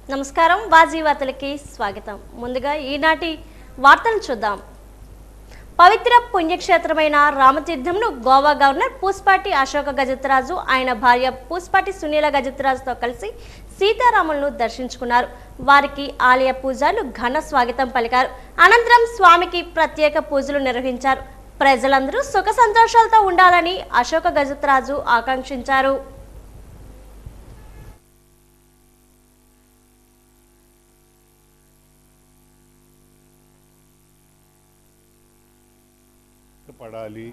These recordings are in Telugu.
నమస్కారం వాజీ వార్తలకి స్వాగతం. ముందుగా ఈనాటి వార్తలను చూద్దాం. పవిత్ర పుణ్యక్షేత్రమైన రామతీర్థంను గోవా గవర్నర్ పూస్పాటి అశోక గజపతిరాజు ఆయన భార్య పూస్పాటి సునీల గజపతిరాజుతో కలిసి సీతారాములను దర్శించుకున్నారు. వారికి ఆలయ పూజారులు ఘన స్వాగతం పలికారు. అనంతరం స్వామికి ప్రత్యేక పూజలు నిర్వహించారు. ప్రజలందరూ సుఖ సంతోషాలతో ఉండాలని అశోక గజపతిరాజు ఆకాంక్షించారు. పడాలి.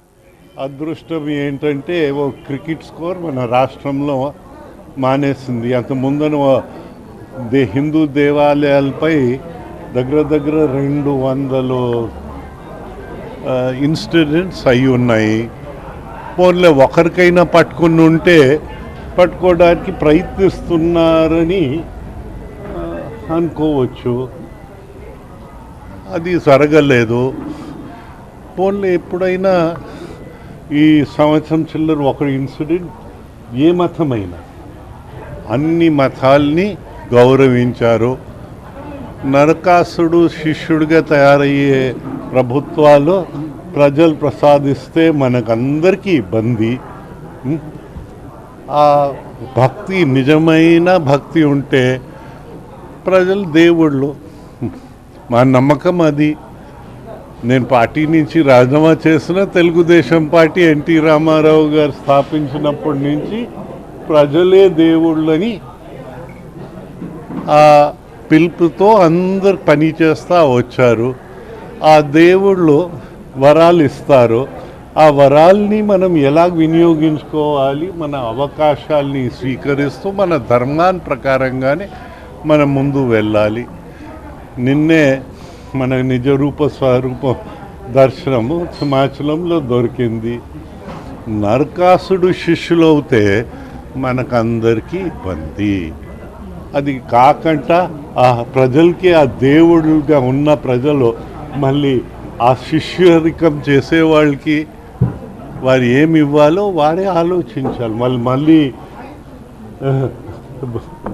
అదృష్టం ఏంటంటే ఓ క్రికెట్ స్కోర్ మన రాష్ట్రంలో మానేసింది. అంతకుముందున హిందూ దేవాలయాలపై దగ్గర 200 ఇన్సిడెంట్స్ అయి ఉన్నాయి. పోన్లే ఒకరికైనా పట్టుకుని ఉంటే పట్టుకోవడానికి ప్రయత్నిస్తున్నారని అనుకోవచ్చు. అది జరగలేదు. పోన్లే ఎప్పుడైనా ఈ సంవత్సరం చిల్లర ఒక ఇన్సిడెంట్ ఏ మతమైనా అన్ని మతాల్ని గౌరవించారు. నరకాసుడు శిష్యుడిగా తయారయ్యే ప్రభుత్వాలు ప్రజలు ప్రసాదిస్తే మనకందరికీ ఇబ్బంది. ఆ భక్తి నిజమైన భక్తి ఉంటే ప్రజలు దేవుళ్ళు. మా నమ్మకం అది. నేను పార్టీ నుంచి రాజీనామా చేసిన తెలుగుదేశం పార్టీ ఎన్టీ రామారావు గారు స్థాపించినప్పటి నుంచి ప్రజలే దేవుళ్ళని ఆ పిలుపుతో అందరు పని చేస్తూ వచ్చారు. ఆ దేవుళ్ళు వరాలు ఇస్తారు. ఆ వరాల్ని మనం ఎలా వినియోగించుకోవాలి, మన అవకాశాల్ని స్వీకరిస్తూ మన ధర్మాన్ని ప్రకారంగానే మనం ముందు వెళ్ళాలి. నిన్నే మన నిజరూప స్వరూప దర్శనము హిమాచలంలో దొరికింది. నరకాసుడు శిష్యులు అవుతే మనకందరికీ ఇబ్బంది. అది కాకుండా ఆ ప్రజలకి ఆ దేవుడుగా ఉన్న ప్రజలు మళ్ళీ ఆ శిష్యరికం చేసేవాళ్ళకి వారు ఏమి ఇవ్వాలో వారే ఆలోచించాలి. మళ్ళీ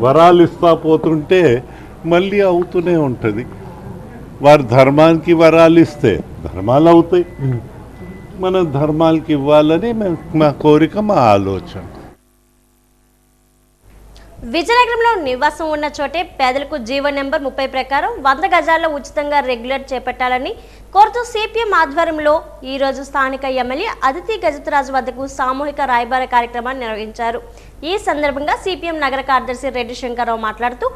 వరాలు ఇస్తా పోతుంటే మళ్ళీ అవుతూనే ఉంటుంది. వారు ధర్మానికి వరాలు ఇస్తే ధర్మాలు అవుతాయి. మన ధర్మాలకి ఇవ్వాలని మా కోరిక, మా ఆలోచన. విజయనగరంలో నివాసం ఉన్న చోటే పేదలకు జీవో నెంబర్ 30 ప్రకారం 100 గజాల్లో ఉచితంగా రెగ్యులర్ చేపట్టాలని కోరుతూ సిపిఎం ఆధ్వర్యంలో ఈరోజు స్థానిక ఎమ్మెల్యే అదితి గజపతిరాజు వద్దకు సామూహిక రాయబార కార్యక్రమాన్ని నిర్వహించారు. ఈ సందర్భంగా సిపిఎం నగర కార్యదర్శి రెడ్డి శంకర్రావు మాట్లాడుతూ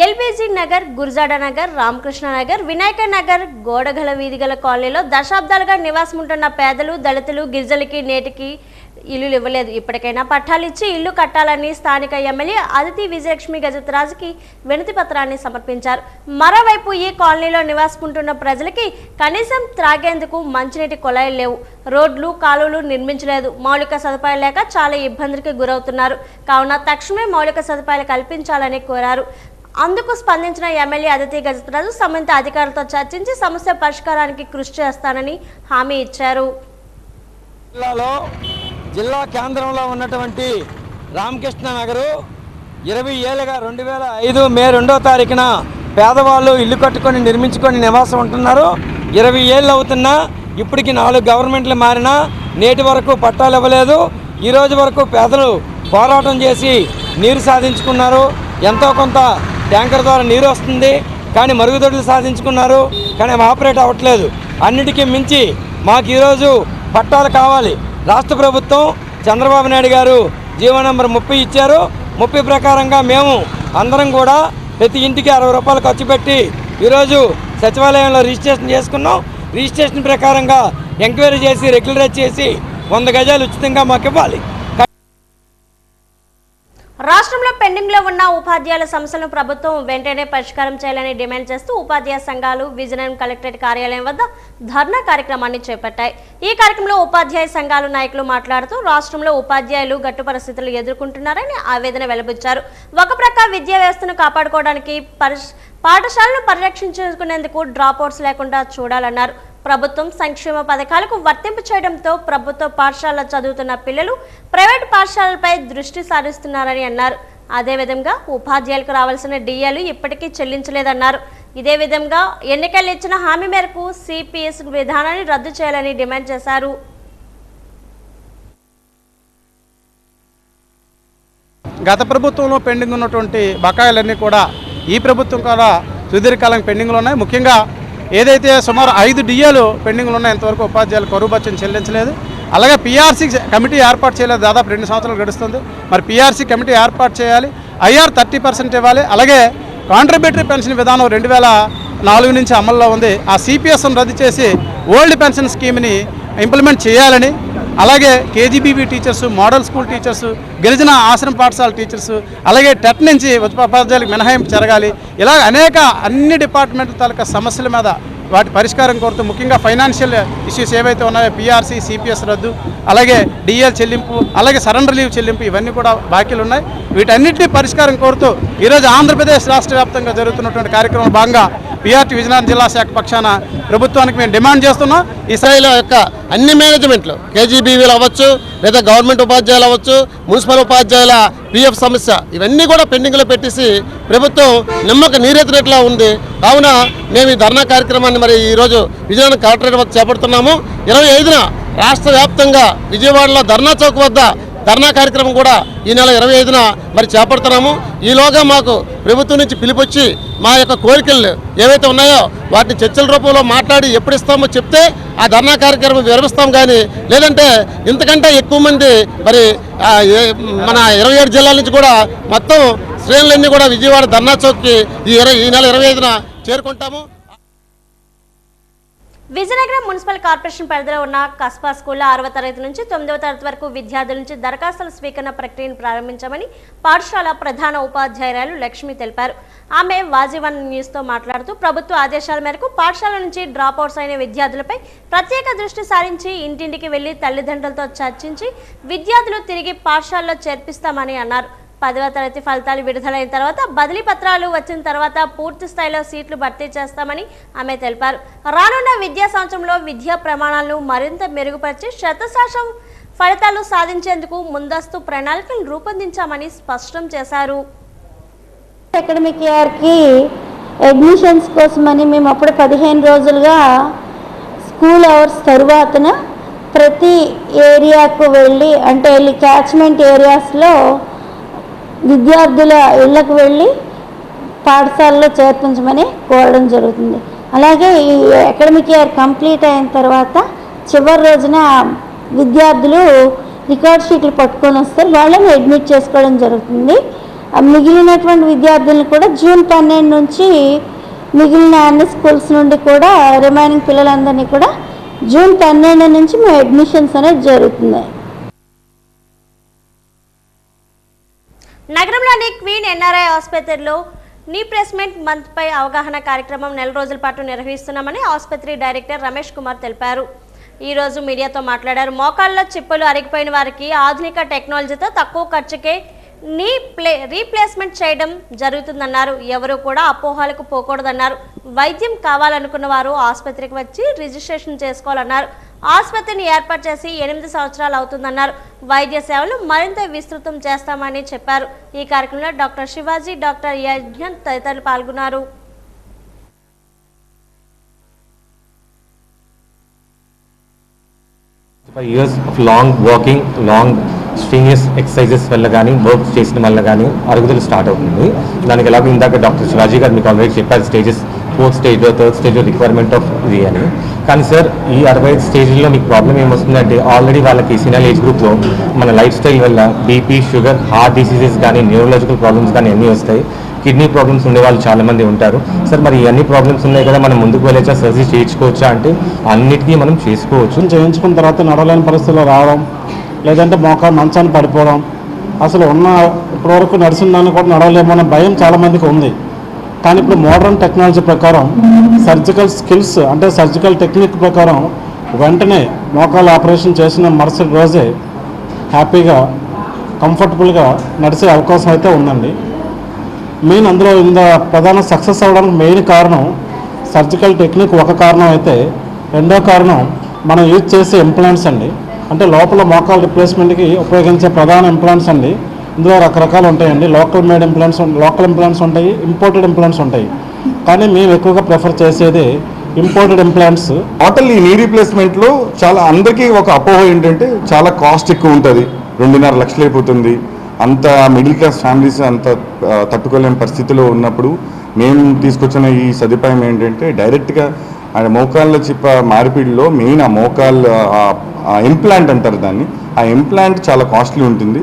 ఎల్బీజీ నగర్, గురజాడ నగర్, రామకృష్ణ నగర్, వినాయక నగర్, గోడగల వీధిగల కాలనీలో దశాబ్దాలుగా నివాసం ఉంటున్న పేదలు, దళితులు, గిరిజనులకి నేటికి ఇల్లులు ఇవ్వలేదు. ఇప్పటికైనా పట్టాలు ఇచ్చి ఇల్లు కట్టాలని స్థానిక ఎమ్మెల్యే అదితి విజయలక్ష్మి గజపతిరాజుకి వినతి పత్రాన్ని సమర్పించారు. మరోవైపు ఈ కాలనీలో నివాసముంటున్న ప్రజలకి కనీసం త్రాగేందుకు మంచినీటి కుళాయిలు లేవు. రోడ్లు, కాలువలు నిర్మించలేదు. మౌలిక సదుపాయాలు లేక చాలా ఇబ్బందులకు గురవుతున్నారు. కావున తక్షణమే మౌలిక సదుపాయాలు కల్పించాలని కోరారు. అందుకు స్పందించిన ఎమ్మెల్యే అదితి గజపతిరాజు సంబంధిత అధికారులతో చర్చించి సమస్య పరిష్కారానికి కృషి చేస్తానని హామీ ఇచ్చారు. జిల్లా కేంద్రంలో ఉన్నటువంటి రామకృష్ణ నగరు 20 ఏళ్ళుగా 2005 మే 2వ తారీఖున పేదవాళ్ళు ఇల్లు కట్టుకొని నిర్మించుకొని నివాసం ఉంటున్నారు. 20 ఏళ్ళు అవుతున్నా ఇప్పటికి 4 గవర్నమెంట్లు మారినా నేటి వరకు పట్టాలు ఇవ్వలేదు. ఈరోజు వరకు పేదలు పోరాటం చేసి నీరు సాధించుకున్నారు. ఎంతో కొంత ట్యాంకర్ ద్వారా నీరు వస్తుంది, కానీ మరుగుదొడ్లు సాధించుకున్నారు, కానీ ఆపరేట్ అవ్వట్లేదు. అన్నిటికీ మించి మాకు ఈరోజు పట్టాలు కావాలి. రాష్ట్ర ప్రభుత్వం చంద్రబాబు నాయుడు గారు జీవో నెంబర్ 30 ఇచ్చారు. 30 ప్రకారంగా మేము అందరం కూడా ప్రతి ఇంటికి 60 రూపాయలు ఖర్చు పెట్టి ఈరోజు సచివాలయంలో రిజిస్ట్రేషన్ చేసుకున్నాం. రిజిస్ట్రేషన్ ప్రకారంగా ఎంక్వైరీ చేసి రెగ్యులరైజ్ చేసి 100 గజాలు ఉచితంగా మాకు ఇవ్వాలి. రాష్ట్రంలో పెండింగ్లో ఉన్న ఉపాధ్యాయుల సమస్యలను ప్రభుత్వం వెంటనే పరిష్కారం చేయాలని డిమాండ్ చేస్తూ ఉపాధ్యాయ సంఘాలు విజయనగరం కలెక్టరేట్ కార్యాలయం వద్ద ధర్నా కార్యక్రమాన్ని చేపట్టాయి. ఈ కార్యక్రమంలో ఉపాధ్యాయ సంఘాల నాయకులు మాట్లాడుతూ రాష్ట్రంలో ఉపాధ్యాయులు గట్టు పరిస్థితులు ఎదుర్కొంటున్నారని ఆవేదన వెలిబుచ్చారు. ఒక ప్రక్క విద్యా వ్యవస్థను కాపాడుకోవడానికి పాఠశాలను పరిరక్షించుకునేందుకు డ్రాప్అవుట్స్ లేకుండా చూడాలన్నారు. ప్రభుత్వం సంక్షేమ పథకాలకు వర్తింపు చేయడంతో ప్రభుత్వ పాఠశాలలో చదువుతున్న పిల్లలు ప్రైవేటు పాఠశాలలపై దృష్టి సారిస్తున్నారని అన్నారు. అదేవిధంగా ఉపాధ్యాయులకు రావాల్సిన డిఏలు ఇప్పటికీ చెల్లించలేదన్నారు. ఇదే విధంగా ఎన్నికల్లో ఇచ్చిన హామీ మేరకు సిపిఎస్ విధానాన్ని రద్దు చేయాలని డిమాండ్ చేశారు. గత ప్రభుత్వంలో పెండింగ్ ఉన్నటువంటి బకాయిలన్నీ కూడా ఈ ప్రభుత్వం కూడా సుదీర్ఘకాలం పెండింగ్లో ఉన్నాయి. ముఖ్యంగా ఏదైతే సుమారు 5 డిఏలు పెండింగ్లు ఉన్నాయి, ఇంతవరకు ఉపాధ్యాయులు కరువు భత్యం చెల్లించలేదు. అలాగే పిఆర్సీ కమిటీ ఏర్పాటు చేయలేదు, దాదాపు 2 సంవత్సరాలు గడుస్తుంది. మరి పిఆర్సీ కమిటీ ఏర్పాటు చేయాలి, ఐఆర్ 30% ఇవ్వాలి. అలాగే కాంట్రిబ్యూటరీ పెన్షన్ విధానం 2004 నుంచి అమల్లో ఉంది. ఆ సిపిఎస్ను రద్దు చేసి ఓల్డ్ పెన్షన్ స్కీమ్ని ఇంప్లిమెంట్ చేయాలని, అలాగే KGBV teachers, model school teachers, గిరిజన ఆశ్రమ పాఠశాల టీచర్స్, అలాగే టెట్ నుంచి ఉపాధ్యాయులకు మినహాయింపు జరగాలి. ఇలా అనేక అన్ని డిపార్ట్మెంట్ల తాలూకా సమస్యల మీద వాటి పరిష్కారం కోరుతూ ముఖ్యంగా ఫైనాన్షియల్ ఇష్యూస్ ఏవైతే ఉన్నాయో పిఆర్సీ, సిపిఎస్ రద్దు, అలాగే డిఎల్ చెల్లింపు, అలాగే సరెండర్ లీవ్ చెల్లింపు, ఇవన్నీ కూడా బాకీలు ఉన్నాయి. వీటన్నిటినీ పరిష్కారం కోరుతూ ఈరోజు ఆంధ్రప్రదేశ్ రాష్ట్ర వ్యాప్తంగా జరుగుతున్నటువంటి కార్యక్రమం భాగంగా పిఆర్టీ విజయనగరం జిల్లా శాఖ పక్షాన ప్రభుత్వానికి మేము డిమాండ్ చేస్తున్నాం. ఈ స్థాయిలో యొక్క అన్ని మేనేజ్మెంట్లు కేజీబీవీలు అవ్వచ్చు, లేదా గవర్నమెంట్ ఉపాధ్యాయులు అవ్వచ్చు, మున్సిపల్ ఉపాధ్యాయుల పిఎఫ్ సమస్య, ఇవన్నీ కూడా పెండింగ్లో పెట్టేసి ప్రభుత్వం నిమ్మక నీరెత్తినట్లా ఉంది. కావున మేము ఈ ధర్నా కార్యక్రమాన్ని మరి ఈరోజు విజయనగరం కలెక్టరేట్ వద్ద చేపడుతున్నాము. 25న రాష్ట్ర వ్యాప్తంగా విజయవాడలో ధర్నా చౌక్ వద్ద ధర్నా కార్యక్రమం కూడా ఈ నెల 25న మరి చేపడుతున్నాము. ఈలోగా మాకు ప్రభుత్వం నుంచి పిలుపొచ్చి మా యొక్క కోరికలు ఏవైతే ఉన్నాయో వాటిని చర్చల రూపంలో మాట్లాడి ఎప్పుడు ఇస్తామో చెప్తే ఆ ధర్నా కార్యక్రమం విరమిస్తాం. కానీ లేదంటే ఇంతకంటే ఎక్కువ మంది మరి మన 27 జిల్లాల నుంచి కూడా మొత్తం శ్రేణులన్నీ కూడా విజయవాడ ధర్నా చౌక్కి ఈ నెల 25న చేరుకుంటాము. విజయనగరం మున్సిపల్ కార్పొరేషన్ పరిధిలో ఉన్న కస్బా స్కూల్లో 6వ తరగతి నుంచి 9వ తరగతి వరకు విద్యార్థుల నుంచి దరఖాస్తుల స్వీకరణ ప్రక్రియను ప్రారంభించామని పాఠశాల ప్రధాన ఉపాధ్యాయురాలు లక్ష్మి తెలిపారు. ఆమె వాజీవన్ న్యూస్తో మాట్లాడుతూ ప్రభుత్వ ఆదేశాల మేరకు పాఠశాల నుంచి డ్రాప్అవుట్స్ అయిన విద్యార్థులపై ప్రత్యేక దృష్టి సారించి ఇంటింటికి వెళ్లి తల్లిదండ్రులతో చర్చించి విద్యార్థులు తిరిగి పాఠశాలలో చేర్పిస్తామని అన్నారు. 10వ తరగతి ఫలితాలు విడుదలైన తర్వాత బదిలీ పత్రాలు వచ్చిన తర్వాత పూర్తి స్థాయిలో సీట్లు భర్తీ చేస్తామని ఆమె తెలిపారు. రానున్న విద్యా సంవత్సరంలో విద్యా ప్రమాణాలను మరింత మెరుగుపరిచి శతశాతం ఫలితాలు సాధించేందుకు ముందస్తు ప్రణాళికలు రూపొందించామని స్పష్టం చేశారు. అకాడమిక్ ఇయర్కి అడ్మిషన్స్ కోసమని మేము అప్పుడు 15 రోజులుగా స్కూల్ అవర్స్ తరువాతన ప్రతి ఏరియాకు వెళ్ళి క్యాచ్మెంట్ ఏరియాస్లో విద్యార్థుల ఇళ్లకు వెళ్ళి పాఠశాలలో చేర్పించమని కోరడం జరుగుతుంది. అలాగే ఈ అకాడమిక్ ఇయర్ కంప్లీట్ అయిన తర్వాత చివరి రోజున విద్యార్థులు రికార్డ్ షీట్లు పట్టుకొని వస్తారు, వాళ్ళని అడ్మిట్ చేసుకోవడం జరుగుతుంది. మిగిలినటువంటి విద్యార్థులను కూడా జూన్ 12 నుంచి మిగిలిన అన్ని స్కూల్స్ నుండి కూడా రిమైనింగ్ పిల్లలందరినీ కూడా జూన్ 12 నుంచి మేము అడ్మిషన్స్ అనేది జరుగుతున్నాయి. నగరంలోని క్వీన్ ఎన్ఆర్ఐ ఆసుపత్రిలో నీ ప్లేస్మెంట్ మంత్ పై అవగాహన కార్యక్రమం 4 రోజుల పాటు నిర్వహిస్తున్నామని ఆసుపత్రి డైరెక్టర్ రమేష్ కుమార్ తెలిపారు. ఈ రోజు మీడియాతో మాట్లాడారు. మోకాళ్ళలో చిప్పులు అరిగిపోయిన వారికి ఆధునిక టెక్నాలజీతో తక్కువ ఖర్చుకే రీప్లేస్మెంట్ చేయడం జరుగుతుందన్నారు. ఎవరు కూడా అపోహలకు పోకూడదన్నారు. వైద్యం కావాలనుకున్న వారు ఆసుపత్రికి వచ్చి రిజిస్ట్రేషన్ చేసుకోవాలన్నారు. ఆసుపత్రిని ఏర్పాటు చేసి 8 సంవత్సరాలు అవుతుందన్నారు. వైద్య సేవలు మరింత విస్తృతం చేస్తామని చెప్పారు. ఈ కార్యక్రమంలో డాక్టర్ శివాజీ, డాక్టర్ యజ్ఞన్ తదితరులు పాల్గొన్నారు. Years of long walking, long strenuous exercises వల్ల కానీ వర్క్ చేసిన వల్ల కానీ అరుగుదల స్టార్ట్ అవుతుంది. దానికి ఎలాగో ఇందాక డాక్టర్ శివాజీ గారు మీకు ఆల్రెడీ చెప్పారు stages, 4th stage, 3rd stage requirement of ఇది అని. కానీ సార్ ఈ 65 స్టేజ్లో మీకు ప్రాబ్లం ఏమొస్తుందంటే ఆల్రెడీ వాళ్ళకి సీనియర్ ఏజ్ గ్రూప్లో మన లైఫ్ స్టైల్ వల్ల బీపీ, షుగర్, హార్ట్ డిసీజెస్ కానీ న్యూరలాజికల్ ప్రాబ్లమ్స్ కానీ అన్నీ వస్తాయి. కిడ్నీ ప్రాబ్లమ్స్ ఉండే వాళ్ళు చాలామంది ఉంటారు. సార్ మరి అన్ని ప్రాబ్లమ్స్ ఉన్నాయి కదా, మనం ముందుకు వెళ్ళొచ్చా, సర్జరీ చేయించుకోవచ్చా అంటే అన్నిటికీ మనం చేసుకోవచ్చు. చేయించుకున్న తర్వాత నడవలేని పరిస్థితుల్లో రావడం, లేదంటే మంచాన్ని పడిపోవడం, అసలు ఉన్న ఇప్పటివరకు నడిచిన దాన్ని కూడా నడవలేమో అనే భయం చాలామందికి ఉంది. కానీ ఇప్పుడు మోడర్న్ టెక్నాలజీ ప్రకారం సర్జికల్ స్కిల్స్ అంటే సర్జికల్ టెక్నిక్ ప్రకారం వెంటనే మోకాలు ఆపరేషన్ చేసిన మరుసటి రోజే హ్యాపీగా కంఫర్టబుల్గా నడిచే అవకాశం అయితే ఉందండి. మెయిన్ అందులో ప్రధాన సక్సెస్ అవ్వడానికి మెయిన్ కారణం సర్జికల్ టెక్నిక్ ఒక కారణం అయితే, రెండో కారణం మనం యూజ్ చేసే ఇంప్లాంట్స్ అండి. అంటే లోపల మోకాలు రిప్లేస్మెంట్కి ఉపయోగించే ప్రధాన ఇంప్లాంట్స్ అండి. ఇందులో రకరకాలు ఉంటాయండి. లోకల్ ఇంప్లాంట్స్ ఉంటాయి, ఇంపోర్టెడ్ ఇంప్లాంట్స్ ఉంటాయి. కానీ మేము ఎక్కువగా ప్రిఫర్ చేసేది ఇంపోర్టెడ్ ఇంప్లాంట్స్. టోటల్ ఈ నీ రీప్లేస్మెంట్లో చాలా అందరికీ ఒక అపోహ ఏంటంటే చాలా కాస్ట్ ఎక్కువ ఉంటుంది, 2.5 లక్షలు అయిపోతుంది. అంత మిడిల్ క్లాస్ ఫ్యామిలీస్ అంత తట్టుకోలేని పరిస్థితిలో ఉన్నప్పుడు మేము తీసుకొచ్చిన ఈ సదుపాయం ఏంటంటే డైరెక్ట్గా మోకాళ్ళ చిప్ప మార్పిడిలో మెయిన్ ఆ మోకాళ్ళ ఇంప్లాంట్ అంటారు దాన్ని. ఆ ఇంప్లాంట్ చాలా కాస్ట్లీ ఉంటుంది,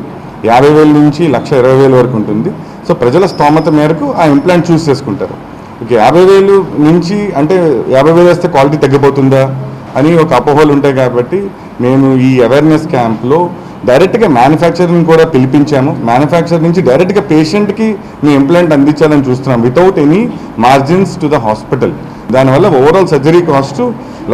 50,000 నుంచి 1,20,000 వరకు ఉంటుంది. సో ప్రజల స్తోమత మేరకు ఆ ఇంప్లాంట్ చూస్ చేసుకుంటారు. ఓకే, 50,000 నుంచి అంటే 50,000 వేస్తే క్వాలిటీ తగ్గిపోతుందా అని ఒక అపోహలు ఉంటాయి. కాబట్టి మేము ఈ అవేర్నెస్ క్యాంప్లో డైరెక్ట్గా మ్యానుఫ్యాక్చరింగ్ కూడా పిలిపించాము. మ్యానుఫ్యాక్చర్ నుంచి డైరెక్ట్గా పేషెంట్కి మీ ఇంప్లాంట్ అందించాలని చూస్తున్నాం without any margins to the hospital. దానివల్ల ఓవరాల్ సర్జరీ కాస్ట్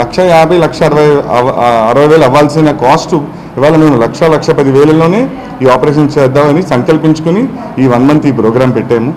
1,50,000, 1,60,000 అవ్వాల్సిన కాస్ట్ ఇవాళ మేము 1,10,000లోనే ఈ ఆపరేషన్ చేద్దామని సంకల్పించుకుని ఈ 1 మంత్ ఈ ప్రోగ్రాం పెట్టాము.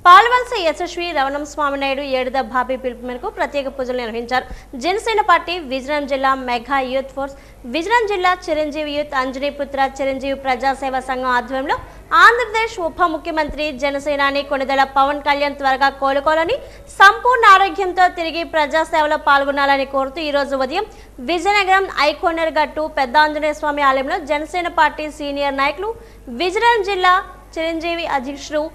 పాల్వలస యశస్వి రవణం స్వామినాయుడు ఏడుద బాబీ పిలుపు మేరకు ప్రత్యేక పూజలు నిర్వహించారు. జనసేన పార్టీ విజయనగరం జిల్లా మెగా యూత్ ఫోర్స్, విజయనగరం జిల్లా చిరంజీవి యూత్ అంజనీపుత్ర చిరంజీవి ప్రజాసేవ సంఘం ఆధ్వర్యంలో ఆంధ్రప్రదేశ్ ఉప ముఖ్యమంత్రి జనసేనాని కొణిదెల పవన్ కళ్యాణ్ త్వరగా కోలుకోవాలని, సంపూర్ణ ఆరోగ్యంతో తిరిగి ప్రజాసేవలో పాల్గొనాలని కోరుతూ ఈరోజు ఉదయం విజయనగరం ఐకోనర్ గట్టు పెద్ద ఆంజనేయ స్వామి ఆలయంలో జనసేన పార్టీ సీనియర్ నాయకులు, విజయనగరం జిల్లా చిరంజీవి అధ్యక్షుడు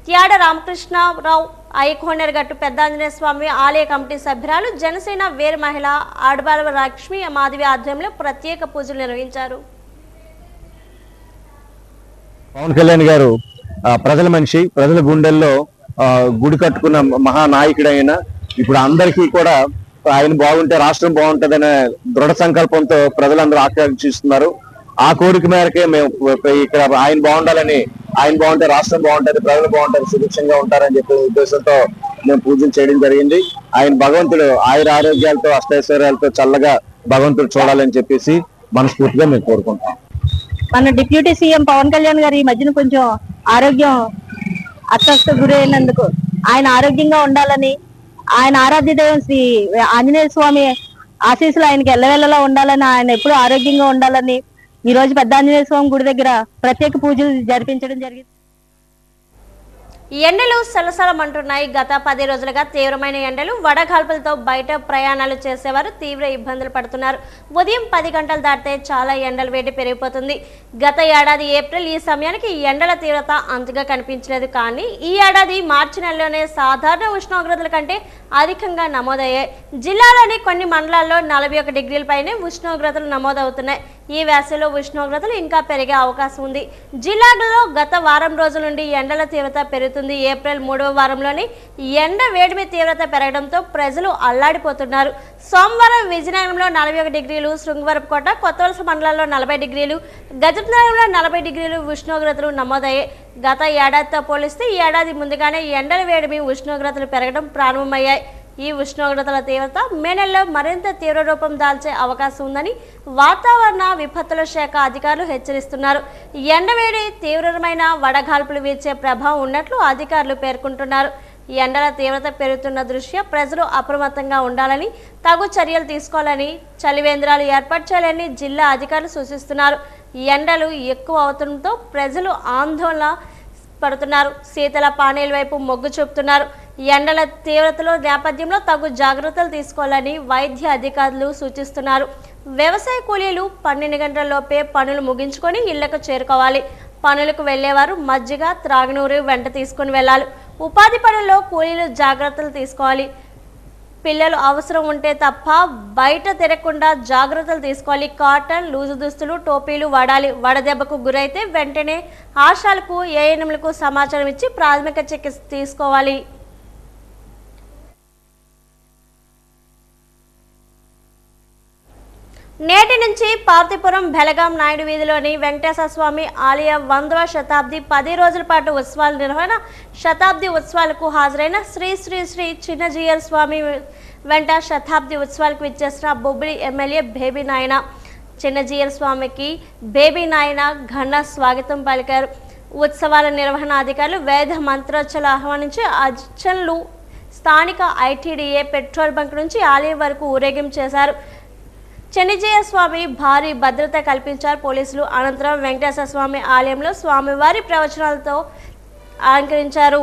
త్యాడ రామకృష్ణరావు, ఐకోనర్ గట్టు పెద్ద ఆంజనేయ స్వామి ఆలయ కమిటీ సభ్యురాలు, జనసేన వీర మహిళ ఆడబాల లక్ష్మి మాధవి ఆధ్వర్యంలో ప్రత్యేక పూజలు నిర్వహించారు. పవన్ కళ్యాణ్ గారు ప్రజల మనిషి, ప్రజల గుండెల్లో గుడి కట్టుకున్న మహానాయకుడైన ఇప్పుడు అందరికీ కూడా ఆయన బాగుంటే రాష్ట్రం బాగుంటుందనే దృఢ సంకల్పంతో ప్రజలందరూ ఆకాంక్షిస్తున్నారు. ఆ కోరిక మేరకే మేము ఇక్కడ ఆయన బాగుండాలని, ఆయన బాగుంటే రాష్ట్రం బాగుంటుంది, ప్రజలు బాగుంటారు, సుభిక్షంగా ఉంటారని చెప్పే ఉద్దేశంతో మేము పూజలు చేయడం జరిగింది. ఆయన భగవంతుడు ఆయుర ఆరోగ్యాలతో అష్టైశ్వర్యాలతో చల్లగా భగవంతుడు చూడాలని చెప్పేసి మనస్ఫూర్తిగా మేము కోరుకుంటాం. మన డిప్యూటీ సీఎం పవన్ కళ్యాణ్ గారు ఈ మధ్యన కొంచెం ఆరోగ్యం అస్వస్థ గురైనందుకు ఆయన ఆరోగ్యంగా ఉండాలని, ఆయన ఆరాధ్య దైవం శ్రీ ఆంజనేయ స్వామి ఆశీస్సులు ఆయనకి ఎల్లవెల్లలా ఉండాలని, ఆయన ఎప్పుడూ ఆరోగ్యంగా ఉండాలని ఈ రోజు పెద్ద ఆంజనేయ స్వామి గుడి దగ్గర ప్రత్యేక పూజలు జరిపించడం జరిగింది. ఎండలు సలసలమంటున్నాయి. గత 10 రోజులుగా తీవ్రమైన ఎండలు, వడగాల్పులతో బయట ప్రయాణాలు చేసేవారు తీవ్ర ఇబ్బందులు పడుతున్నారు. ఉదయం 10 గంటలు దాటితే చాలా ఎండల వేడి పెరిగిపోతుంది. గత ఏడాది ఏప్రిల్ ఈ సమయానికి ఎండల తీవ్రత అంతగా కనిపించలేదు. కానీ ఈ ఏడాది మార్చి నెలలోనే సాధారణ ఉష్ణోగ్రతల కంటే అధికంగా నమోదయ్యాయి. జిల్లాలోని కొన్ని మండలాల్లో 41 డిగ్రీల పైనే ఉష్ణోగ్రతలు నమోదవుతున్నాయి. ఈ వేసవిలో ఉష్ణోగ్రతలు ఇంకా పెరిగే అవకాశం ఉంది. జిల్లాలో గత వారం రోజుల నుండి ఎండల తీవ్రత పెరుగుతుంది. ఏప్రిల్ 3వ వారంలోనే ఎండ వేడిమి తీవ్రత పెరగడంతో ప్రజలు అల్లాడిపోతున్నారు. సోమవారం విజయనగరంలో 41 డిగ్రీలు, శృంగవరపుకోట, కొత్తవలస మండలాల్లో 40 డిగ్రీలు, గజపతినగరంలో 40 డిగ్రీలు ఉష్ణోగ్రతలు నమోదయ్యాయి. గత ఏడాదితో పోలిస్తే ఈ ఏడాది ముందుగానే ఎండల వేడిమి ఉష్ణోగ్రతలు పెరగడం ప్రారంభమయ్యాయి. ఈ ఉష్ణోగ్రతల తీవ్రత మే నెలలో మరింత తీవ్ర రూపం దాల్చే అవకాశం ఉందని వాతావరణ విపత్తుల శాఖ అధికారులు హెచ్చరిస్తున్నారు. ఎండవేడి తీవ్రమైన వడగాల్పులు వీచే ప్రభావం ఉన్నట్లు అధికారులు పేర్కొంటున్నారు. ఎండల తీవ్రత పెరుగుతున్న దృష్ట్యా ప్రజలు అప్రమత్తంగా ఉండాలని, తగు చర్యలు తీసుకోవాలని, చలివేంద్రాలు ఏర్పాటు చేయాలని జిల్లా అధికారులు సూచిస్తున్నారు. ఎండలు ఎక్కువ అవడంతో ప్రజలు ఆందోళన పడుతున్నారు. శీతల పానీయాల వైపు మొగ్గు చూపుతున్నారు. ఎండల తీవ్రతలో నేపథ్యంలో తగు జాగ్రత్తలు తీసుకోవాలని వైద్య అధికారులు సూచిస్తున్నారు. వ్యవసాయ కూలీలు 12 గంటలలోపే పనులు ముగించుకొని ఇళ్లకు చేరుకోవాలి. పనులకు వెళ్లేవారు మజ్జిగ, త్రాగునీరు వెంట తీసుకుని వెళ్లాలి. ఉపాధి పనుల్లో కూలీలు జాగ్రత్తలు తీసుకోవాలి. పిల్లలు అవసరం ఉంటే తప్ప బయట తిరగకుండా జాగ్రత్తలు తీసుకోవాలి. కాటన్, లూజు దుస్తులు, టోపీలు వాడాలి. వడదెబ్బకు గురైతే వెంటనే ఆశాలకు, ఏఎన్ఎంలకు సమాచారం ఇచ్చి ప్రాథమిక చికిత్స తీసుకోవాలి. నేటి నుంచి పార్తిపురం బెలగాం నాయుడు వీధిలోని వెంకటేశ్వర స్వామి ఆలయ 100వ శతాబ్ది 10 రోజుల పాటు ఉత్సవాల నిర్వహణ. శతాబ్ది ఉత్సవాలకు హాజరైన శ్రీ శ్రీ శ్రీ చిన్నజీయర్ స్వామి వెంట శతాబ్ది ఉత్సవాలకు విచ్చేసిన బొబ్బిలి ఎమ్మెల్యే బేబీ నాయన. చిన్నజీయర్ స్వామికి బేబీ నాయన ఘన స్వాగతం పలికారు. ఉత్సవాల నిర్వహణ అధికారులు వేద మంత్రోచ్చలు ఆహ్వానించి అర్చనలు స్థానిక ఐటీడీఏ పెట్రోల్ బంక్ నుంచి ఆలయం వరకు ఊరేగింపు చేశారు. చెన్నిజయ స్వామి భారీ భద్రత కల్పించారు పోలీసులు. అనంతరం వెంకటేశ్వర స్వామి ఆలయంలో స్వామివారి ప్రవచనాలతో అలంకరించారు.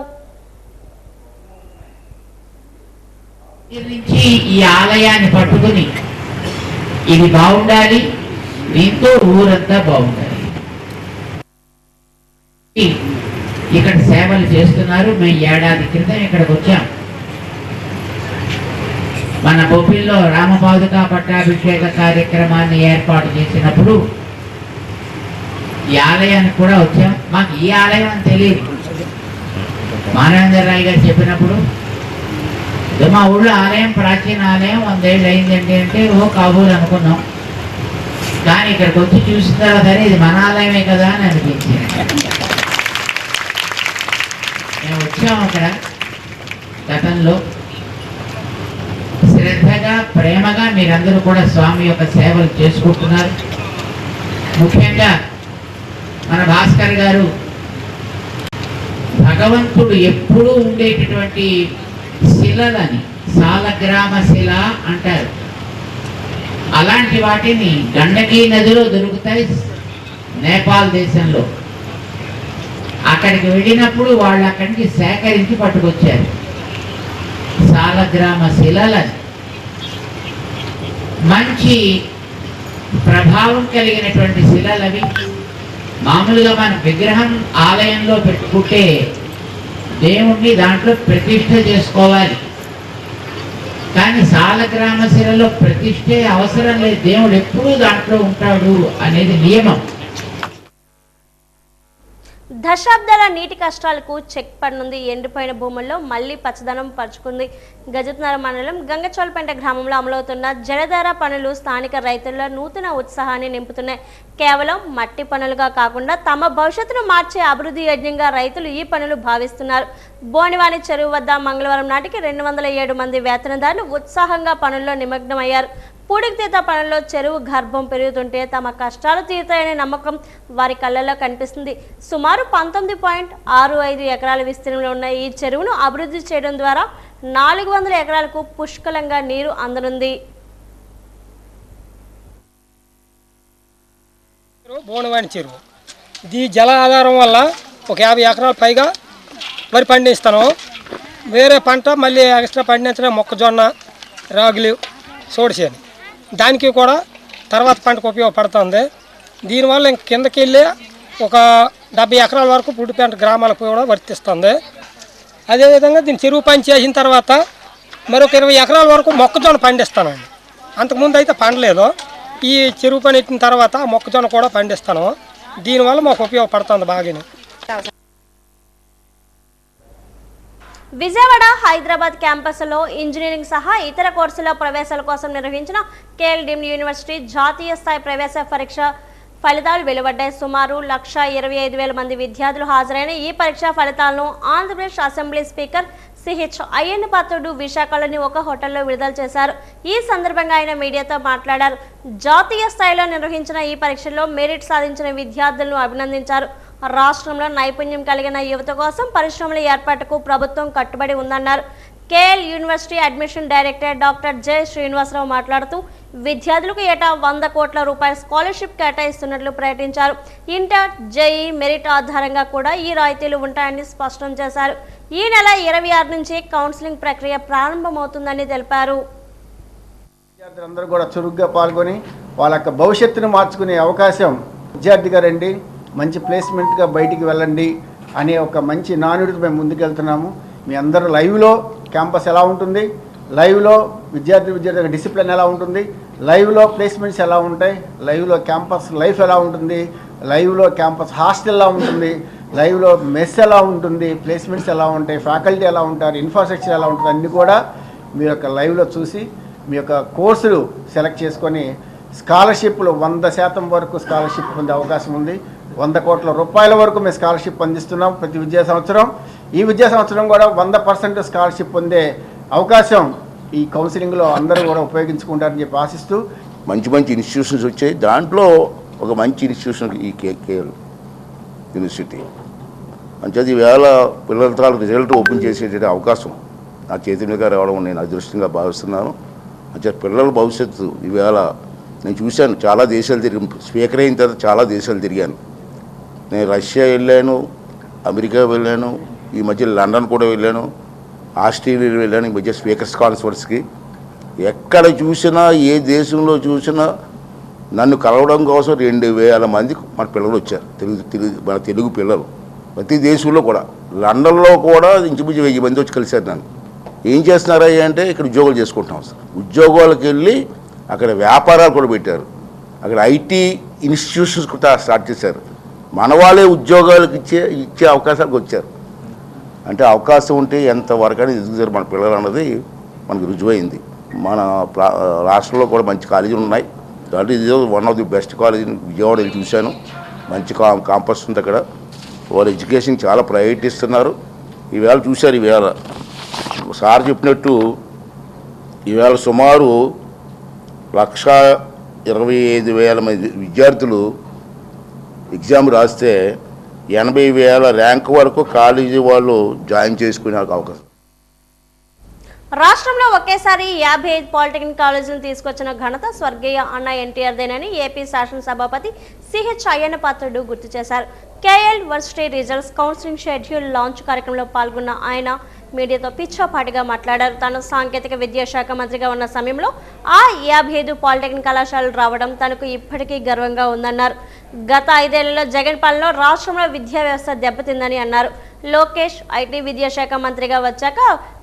ఈ ఆలయాన్ని పట్టుకుని ఇది బాగుండాలి, దీంతో ఊరంతా బాగుండాలి. ఇక్కడ సేవలు చేస్తున్నారు. మేము ఏడాది క్రితం ఇక్కడికి వచ్చాం. మన బొబ్బిల్లో రామపాదుక పట్టాభిషేక కార్యక్రమాన్ని ఏర్పాటు చేసినప్పుడు ఈ ఆలయానికి కూడా వచ్చాం. మాకు ఈ ఆలయం అని తెలియదు. మానవేంద్ర రాయ్ గారు చెప్పినప్పుడు మా ఊళ్ళో ఆలయం ప్రాచీన ఆలయం 100 ఏళ్ళు అయిందండి అంటే కాబోలు అనుకున్నాం. కానీ ఇక్కడికి వచ్చి చూసిన తర్వాత సరే ఇది మన ఆలయమే కదా అని అనిపించింది. మేము వచ్చాము అక్కడ గతంలో. శ్రద్ధగా ప్రేమగా మీరందరూ కూడా స్వామి యొక్క సేవలు చేసుకుంటున్నారు. ముఖ్యంగా మన భాస్కర్ గారు భగవంతుడు ఎప్పుడూ ఉండేటటువంటి శిలలని సాలగ్రామ శిల అంటారు. అలాంటి వాటిని గండకీ నదిలో దొరుకుతాయి నేపాల్ దేశంలో. అక్కడికి వెళ్ళినప్పుడు వాళ్ళు అక్కడి నుంచి సేకరించి పట్టుకొచ్చారు సాలగ్రామ శిలలని. మంచి ప్రభావం కలిగినటువంటి శిలలవి. మామూలుగా మన విగ్రహం ఆలయంలో పెట్టుకుంటే దేవుణ్ణి దాంట్లో ప్రతిష్ఠ చేసుకోవాలి. కానీ సాలగ్రామ శిలలో ప్రతిష్ఠే అవసరం లేదు. దేవుడు ఎప్పుడూ దాంట్లో ఉంటాడు అనేది నియమం. దశాబ్దాల నీటి కష్టాలకు చెక్ పడనుంది. ఎండిపోయిన భూముల్లో మళ్లీ పచ్చదనం పరుచుకుంది. గజత్నగర్ మండలం గంగచోల్పేట గ్రామంలో అమలవుతున్న జలధార పనులు స్థానిక రైతుల్లో నూతన ఉత్సాహాన్ని నింపుతున్నాయి. కేవలం మట్టి పనులుగా కాకుండా తమ భవిష్యత్తును మార్చే అభివృద్ధి యజ్ఞంగా రైతులు ఈ పనులు భావిస్తున్నారు. బోనివాని చెరువు వద్ద మంగళవారం నాటికి 207 మంది వేతనదారులు ఉత్సాహంగా పనుల్లో నిమగ్నమయ్యారు. పూడికతీత పనుల్లో చెరువు గర్భం పెరుగుతుంటే తమ కష్టాలు తీరుతాయనే నమ్మకం వారి కళ్ళల్లో కనిపిస్తుంది. సుమారు 19.65 ఎకరాల విస్తీర్ణంలో ఉన్న ఈ చెరువును అభివృద్ధి చేయడం ద్వారా 400 ఎకరాలకు పుష్కలంగా నీరు అందనుంది. బోనవాణి చెరువు ఇది జల ఆధారం వల్ల ఒక 50 ఎకరాల పైగా వరి పండిస్తాను. వేరే పంట మళ్ళీ ఎక్స్ట్రా పండించడం మొక్కజొన్న, రాగులు, సోడిసేను. దానికి కూడా తర్వాత పంటకు ఉపయోగపడుతుంది. దీనివల్ల ఇంక కిందకి వెళ్ళి ఒక 70 ఎకరాల వరకు పుడిపేట గ్రామాలకు కూడా వర్తిస్తుంది. అదేవిధంగా దీన్ని చెరువు పని చేసిన తర్వాత మరొక 20 ఎకరాల వరకు మొక్కజొన్న పండిస్తానండి. అంతకుముందు అయితే పండలేదు. ఈ చెరువు పని ఎట్టిన తర్వాత మొక్కజొన్న కూడా పండిస్తాను. దీనివల్ల మాకు ఉపయోగపడుతుంది బాగానే. విజయవాడ, హైదరాబాద్ క్యాంపస్లో ఇంజనీరింగ్ సహా ఇతర కోర్సుల ప్రవేశాల కోసం నిర్వహించిన కేఎల్ డీమ్డ్ యూనివర్సిటీ జాతీయ స్థాయి ప్రవేశ పరీక్ష ఫలితాలు వెలువడ్డాయి. సుమారు 1,25,000 మంది విద్యార్థులు హాజరైన ఈ పరీక్ష ఫలితాలను Andhra Pradesh assembly speaker CH Ayyanna Patrudu విశాఖలోని ఒక హోటల్లో విడుదల చేశారు. ఈ సందర్భంగా ఆయన మీడియాతో మాట్లాడారు. జాతీయ స్థాయిలో నిర్వహించిన ఈ పరీక్షల్లో మెరిట్ సాధించిన విద్యార్థులను అభినందించారు. రాష్ట్రంలో నైపుణ్యం కలిగిన యువత కోసం పరిశ్రమల ఏర్పాటుకు ప్రభుత్వం కట్టుబడి ఉందన్నారు. KL university admission director doctor J Srinivasarao మాట్లాడుతూ విద్యార్థులకు ఏటా 100 కోట్ల రూపాయల స్కాలర్షిప్ కేటాయిస్తున్నట్లు ప్రకటించారు. ఇంటర్, జేఈ మెరిట్ ఆధారంగా కూడా ఈ రాయితీలు ఉంటాయని స్పష్టం చేశారు. ఈ నెల 26 నుంచి కౌన్సిలింగ్ ప్రక్రియ ప్రారంభమవుతుందని తెలిపారు. విద్యార్థులందరూ కూడా చురుగ్గా పాల్గొని వాళ్ళ యొక్క భవిష్యత్తును మార్చుకునే అవకాశం విద్యార్థిగా రండి, మంచి ప్లేస్మెంట్గా బయటికి వెళ్ళండి అనే ఒక మంచి నానుడితో మేము ముందుకెళ్తున్నాము. మీ అందరూ లైవ్లో క్యాంపస్ ఎలా ఉంటుంది, లైవ్లో విద్యార్థి డిసిప్లిన్ ఎలా ఉంటుంది, లైవ్లో ప్లేస్మెంట్స్ ఎలా ఉంటాయి, లైవ్లో క్యాంపస్ లైఫ్ ఎలా ఉంటుంది, లైవ్లో క్యాంపస్ హాస్టల్ ఎలా ఉంటుంది, లైవ్లో మెస్ ఎలా ఉంటుంది, ప్లేస్మెంట్స్ ఎలా ఉంటాయి, ఫ్యాకల్టీ ఎలా ఉంటారు, ఇన్ఫ్రాస్ట్రక్చర్ ఎలా ఉంటుంది, అన్నీ కూడా మీ యొక్క లైవ్లో చూసి మీ యొక్క కోర్సులు సెలెక్ట్ చేసుకొని స్కాలర్షిప్లు 100% వరకు స్కాలర్షిప్ పొందే అవకాశం ఉంది. 100 కోట్ల రూపాయల వరకు మేము స్కాలర్షిప్ అందిస్తున్నాం ప్రతి విద్యా సంవత్సరం. ఈ విద్యా సంవత్సరం కూడా 100% స్కాలర్షిప్ పొందే అవకాశం ఈ కౌన్సిలింగ్లో అందరూ కూడా ఉపయోగించుకుంటారని చెప్పి ఆశిస్తూ మంచి మంచి ఇన్స్టిట్యూషన్స్ వచ్చాయి. దాంట్లో ఒక మంచి ఇన్స్టిట్యూషన్ ఈ కేఎల్ యూనివర్సిటీ. అంచేది ఈవేళ పిల్లల తాలూకు రిజల్ట్ ఓపెన్ చేసేట అవకాశం నా చేతి మీదుగా రావడం నేను అదృష్టంగా భావిస్తున్నాను. అంటే పిల్లల భవిష్యత్తు ఈవేళ నేను చూశాను. చాలా దేశాలు తిరిగి స్పీకర్ అయిన తర్వాత చాలా దేశాలు తిరిగాను. నేను రష్యా వెళ్ళాను, అమెరికా వెళ్ళాను, ఈ మధ్య లండన్ కూడా వెళ్ళాను, ఆస్ట్రేలియా వెళ్ళాను, ఈ మధ్య స్పీకర్స్ కాన్ఫరెన్స్కి. ఎక్కడ చూసినా ఏ దేశంలో చూసినా నన్ను కలవడం కోసం 2000 మంది మన పిల్లలు వచ్చారు. మన తెలుగు పిల్లలు ప్రతి దేశంలో కూడా. లండన్లో కూడా ఇంచుమించు 1000 మంది వచ్చి కలిశారు నన్ను. ఏం చేస్తున్నారా అంటే ఇక్కడ ఉద్యోగాలు చేసుకుంటున్నాం సార్. ఉద్యోగాలకు వెళ్ళి అక్కడ వ్యాపారాలు కూడా పెట్టారు. అక్కడ ఐటీ ఇన్స్టిట్యూషన్స్ కూడా స్టార్ట్ చేశారు. మన వాళ్ళే ఉద్యోగాలకు ఇచ్చే అవకాశాలకు వచ్చారు. అంటే అవకాశం ఉంటే ఎంతవరకైనా ఎదుగుతారు మన పిల్లలు అన్నది మనకు రుజువైంది. మన రాష్ట్రంలో కూడా మంచి కాలేజీలు ఉన్నాయి. దాంట్లో ఇది one of the best college Vijayawada వెళ్ళి చూశాను. మంచి కాంపస్ ఉంది అక్కడ. వాళ్ళు ఎడ్యుకేషన్ చాలా ప్రయారిటీ ఇస్తున్నారు. ఈవేళ చూశారు, ఈవేళ సార్ చెప్పినట్టు ఈవేళ సుమారు 1,25,000 మంది విద్యార్థులు ఎగ్జామ్ రాస్తే 80,000 ర్యాంక్ వరకు కాలేజీ వాళ్ళు జాయిన్ చేసుకునే అవకాశం. రాష్ట్రంలో ఒకేసారి 55 పాలిటెక్నిక్ కాలేజీలను తీసుకొచ్చిన ఘనత స్వర్గీయ అన్న ఎన్టీఆర్దేనని ఏపీ శాసనసభాపతి సిహెచ్ అయ్యన్న పాత్రుడు గుర్తు చేశారు. KL varsity results counselling schedule launch కార్యక్రమంలో పాల్గొన్న ఆయన మీడియాతో పిచ్చాపాటిగా మాట్లాడారు. తాను సాంకేతిక విద్యాశాఖ మంత్రిగా ఉన్న సమయంలో ఆ 55 పాలిటెక్నిక్ కళాశాలలు రావడం తనకు ఇప్పటికీ గర్వంగా ఉందన్నారు. గత 5 ఏళ్లలో జగన్ పాలనలో రాష్ట్రంలో విద్యా వ్యవస్థ దెబ్బతిందని అన్నారు. లోకేష్ ఐటీ విద్యాశాఖ మంత్రిగా వచ్చాక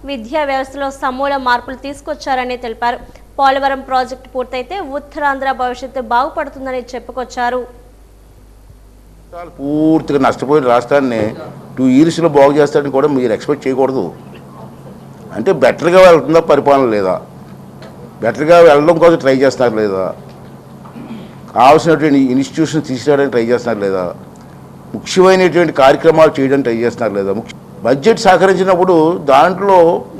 విద్యా వ్యవస్థలో సమూల మార్పులు తీసుకొచ్చారని తెలిపారు. పోలవరం ప్రాజెక్టు పూర్తయితే ఉత్తరాంధ్ర భవిష్యత్తు బాగుపడుతుందని చెప్పుకొచ్చారు. పూర్తిగా నష్టపోయిన రాష్ట్రాన్ని 2 ఇయర్స్లో బాగు చేస్తాడని కూడా మీరు ఎక్స్పెక్ట్ చేయకూడదు. అంటే బెటర్గా వెళ్తుందా పరిపాలన లేదా, బెటర్గా వెళ్ళడం కోసం ట్రై చేస్తున్నారు లేదా, కావాల్సినటువంటి ఇన్స్టిట్యూషన్ తీసుకురావడానికి ట్రై చేస్తున్నారు లేదా, ముఖ్యమైనటువంటి కార్యక్రమాలు చేయడానికి ట్రై చేస్తున్నారు లేదా. బడ్జెట్ సహకరించినప్పుడు దాంట్లో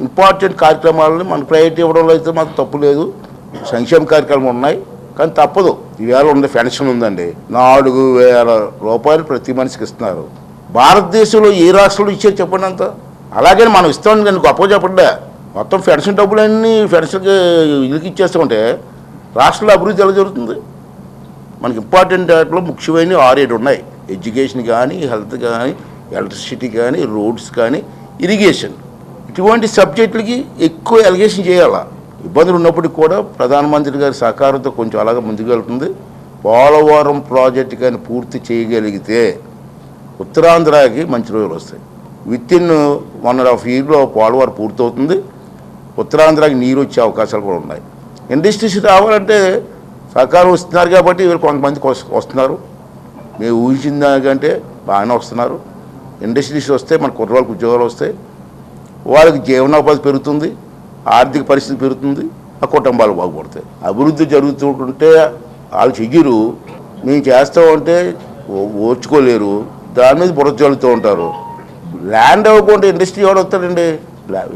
ఇంపార్టెంట్ కార్యక్రమాలను మనకు ప్రయారిటీ ఇవ్వడంలో అయితే మాకు తప్పు లేదు. సంక్షేమ కార్యక్రమాలు ఉన్నాయి కానీ తప్పదు. ఈవేళ ఉంది పెన్షన్ ఉందండి, 4,000 రూపాయలు ప్రతి మనిషికి ఇస్తున్నారు. భారతదేశంలో ఏ రాష్ట్రంలో ఇచ్చారు చెప్పండి అంత. అలాగని మనం ఇస్తాం కానీ గొప్ప చెప్పండి. మొత్తం పెన్షన్ డబ్బులన్నీ పెన్షన్కి ఇళ్ళకి ఇచ్చేస్తుంటే రాష్ట్రంలో అభివృద్ధి ఎలా జరుగుతుంది? మనకి ఇంపార్టెంట్ వాటిలో ముఖ్యమైన 6-7 ఉన్నాయి. ఎడ్యుకేషన్ కానీ, హెల్త్ కానీ, ఎలక్ట్రిసిటీ కానీ, రోడ్స్ కానీ, ఇరిగేషన్. ఇటువంటి సబ్జెక్టులకి ఎక్కువ ఎలిగేషన్ చేయాలా. ఇబ్బందులు ఉన్నప్పటికీ కూడా ప్రధానమంత్రి గారి సహకారంతో కొంచెం అలాగే ముందుకు వెళ్తుంది. పోలవరం ప్రాజెక్టు కానీ పూర్తి చేయగలిగితే ఉత్తరాంధ్రకి మంచి రోజులు వస్తాయి. వితిన్ 1.5 yearలో పోలవరం పూర్తవుతుంది. ఉత్తరాంధ్రకి నీరు వచ్చే అవకాశాలు కూడా ఉన్నాయి. ఇండస్ట్రీస్ రావాలంటే సహకారం వస్తున్నారు కాబట్టి వీళ్ళు కొంతమందికి వస్తున్నారు. మేము ఊహించిన దానికంటే బాగానే వస్తున్నారు. ఇండస్ట్రీస్ వస్తే మన కుర్రవాళ్ళకి ఉద్యోగాలు వస్తాయి, వాళ్ళకి జీవనోపాధి పెరుగుతుంది, ఆర్థిక పరిస్థితి పెరుగుతుంది, ఆ కుటుంబాలు బాగుపడతాయి. అభివృద్ధి జరుగుతుంటే వాళ్ళు చెయ్యరు, మేము చేస్తామంటే ఓర్చుకోలేరు, దాని మీద బుర్ర చల్లుతూ ఉంటారు. ల్యాండ్ అవ్వకుండా ఇండస్ట్రీ ఎవరు వస్తారండి?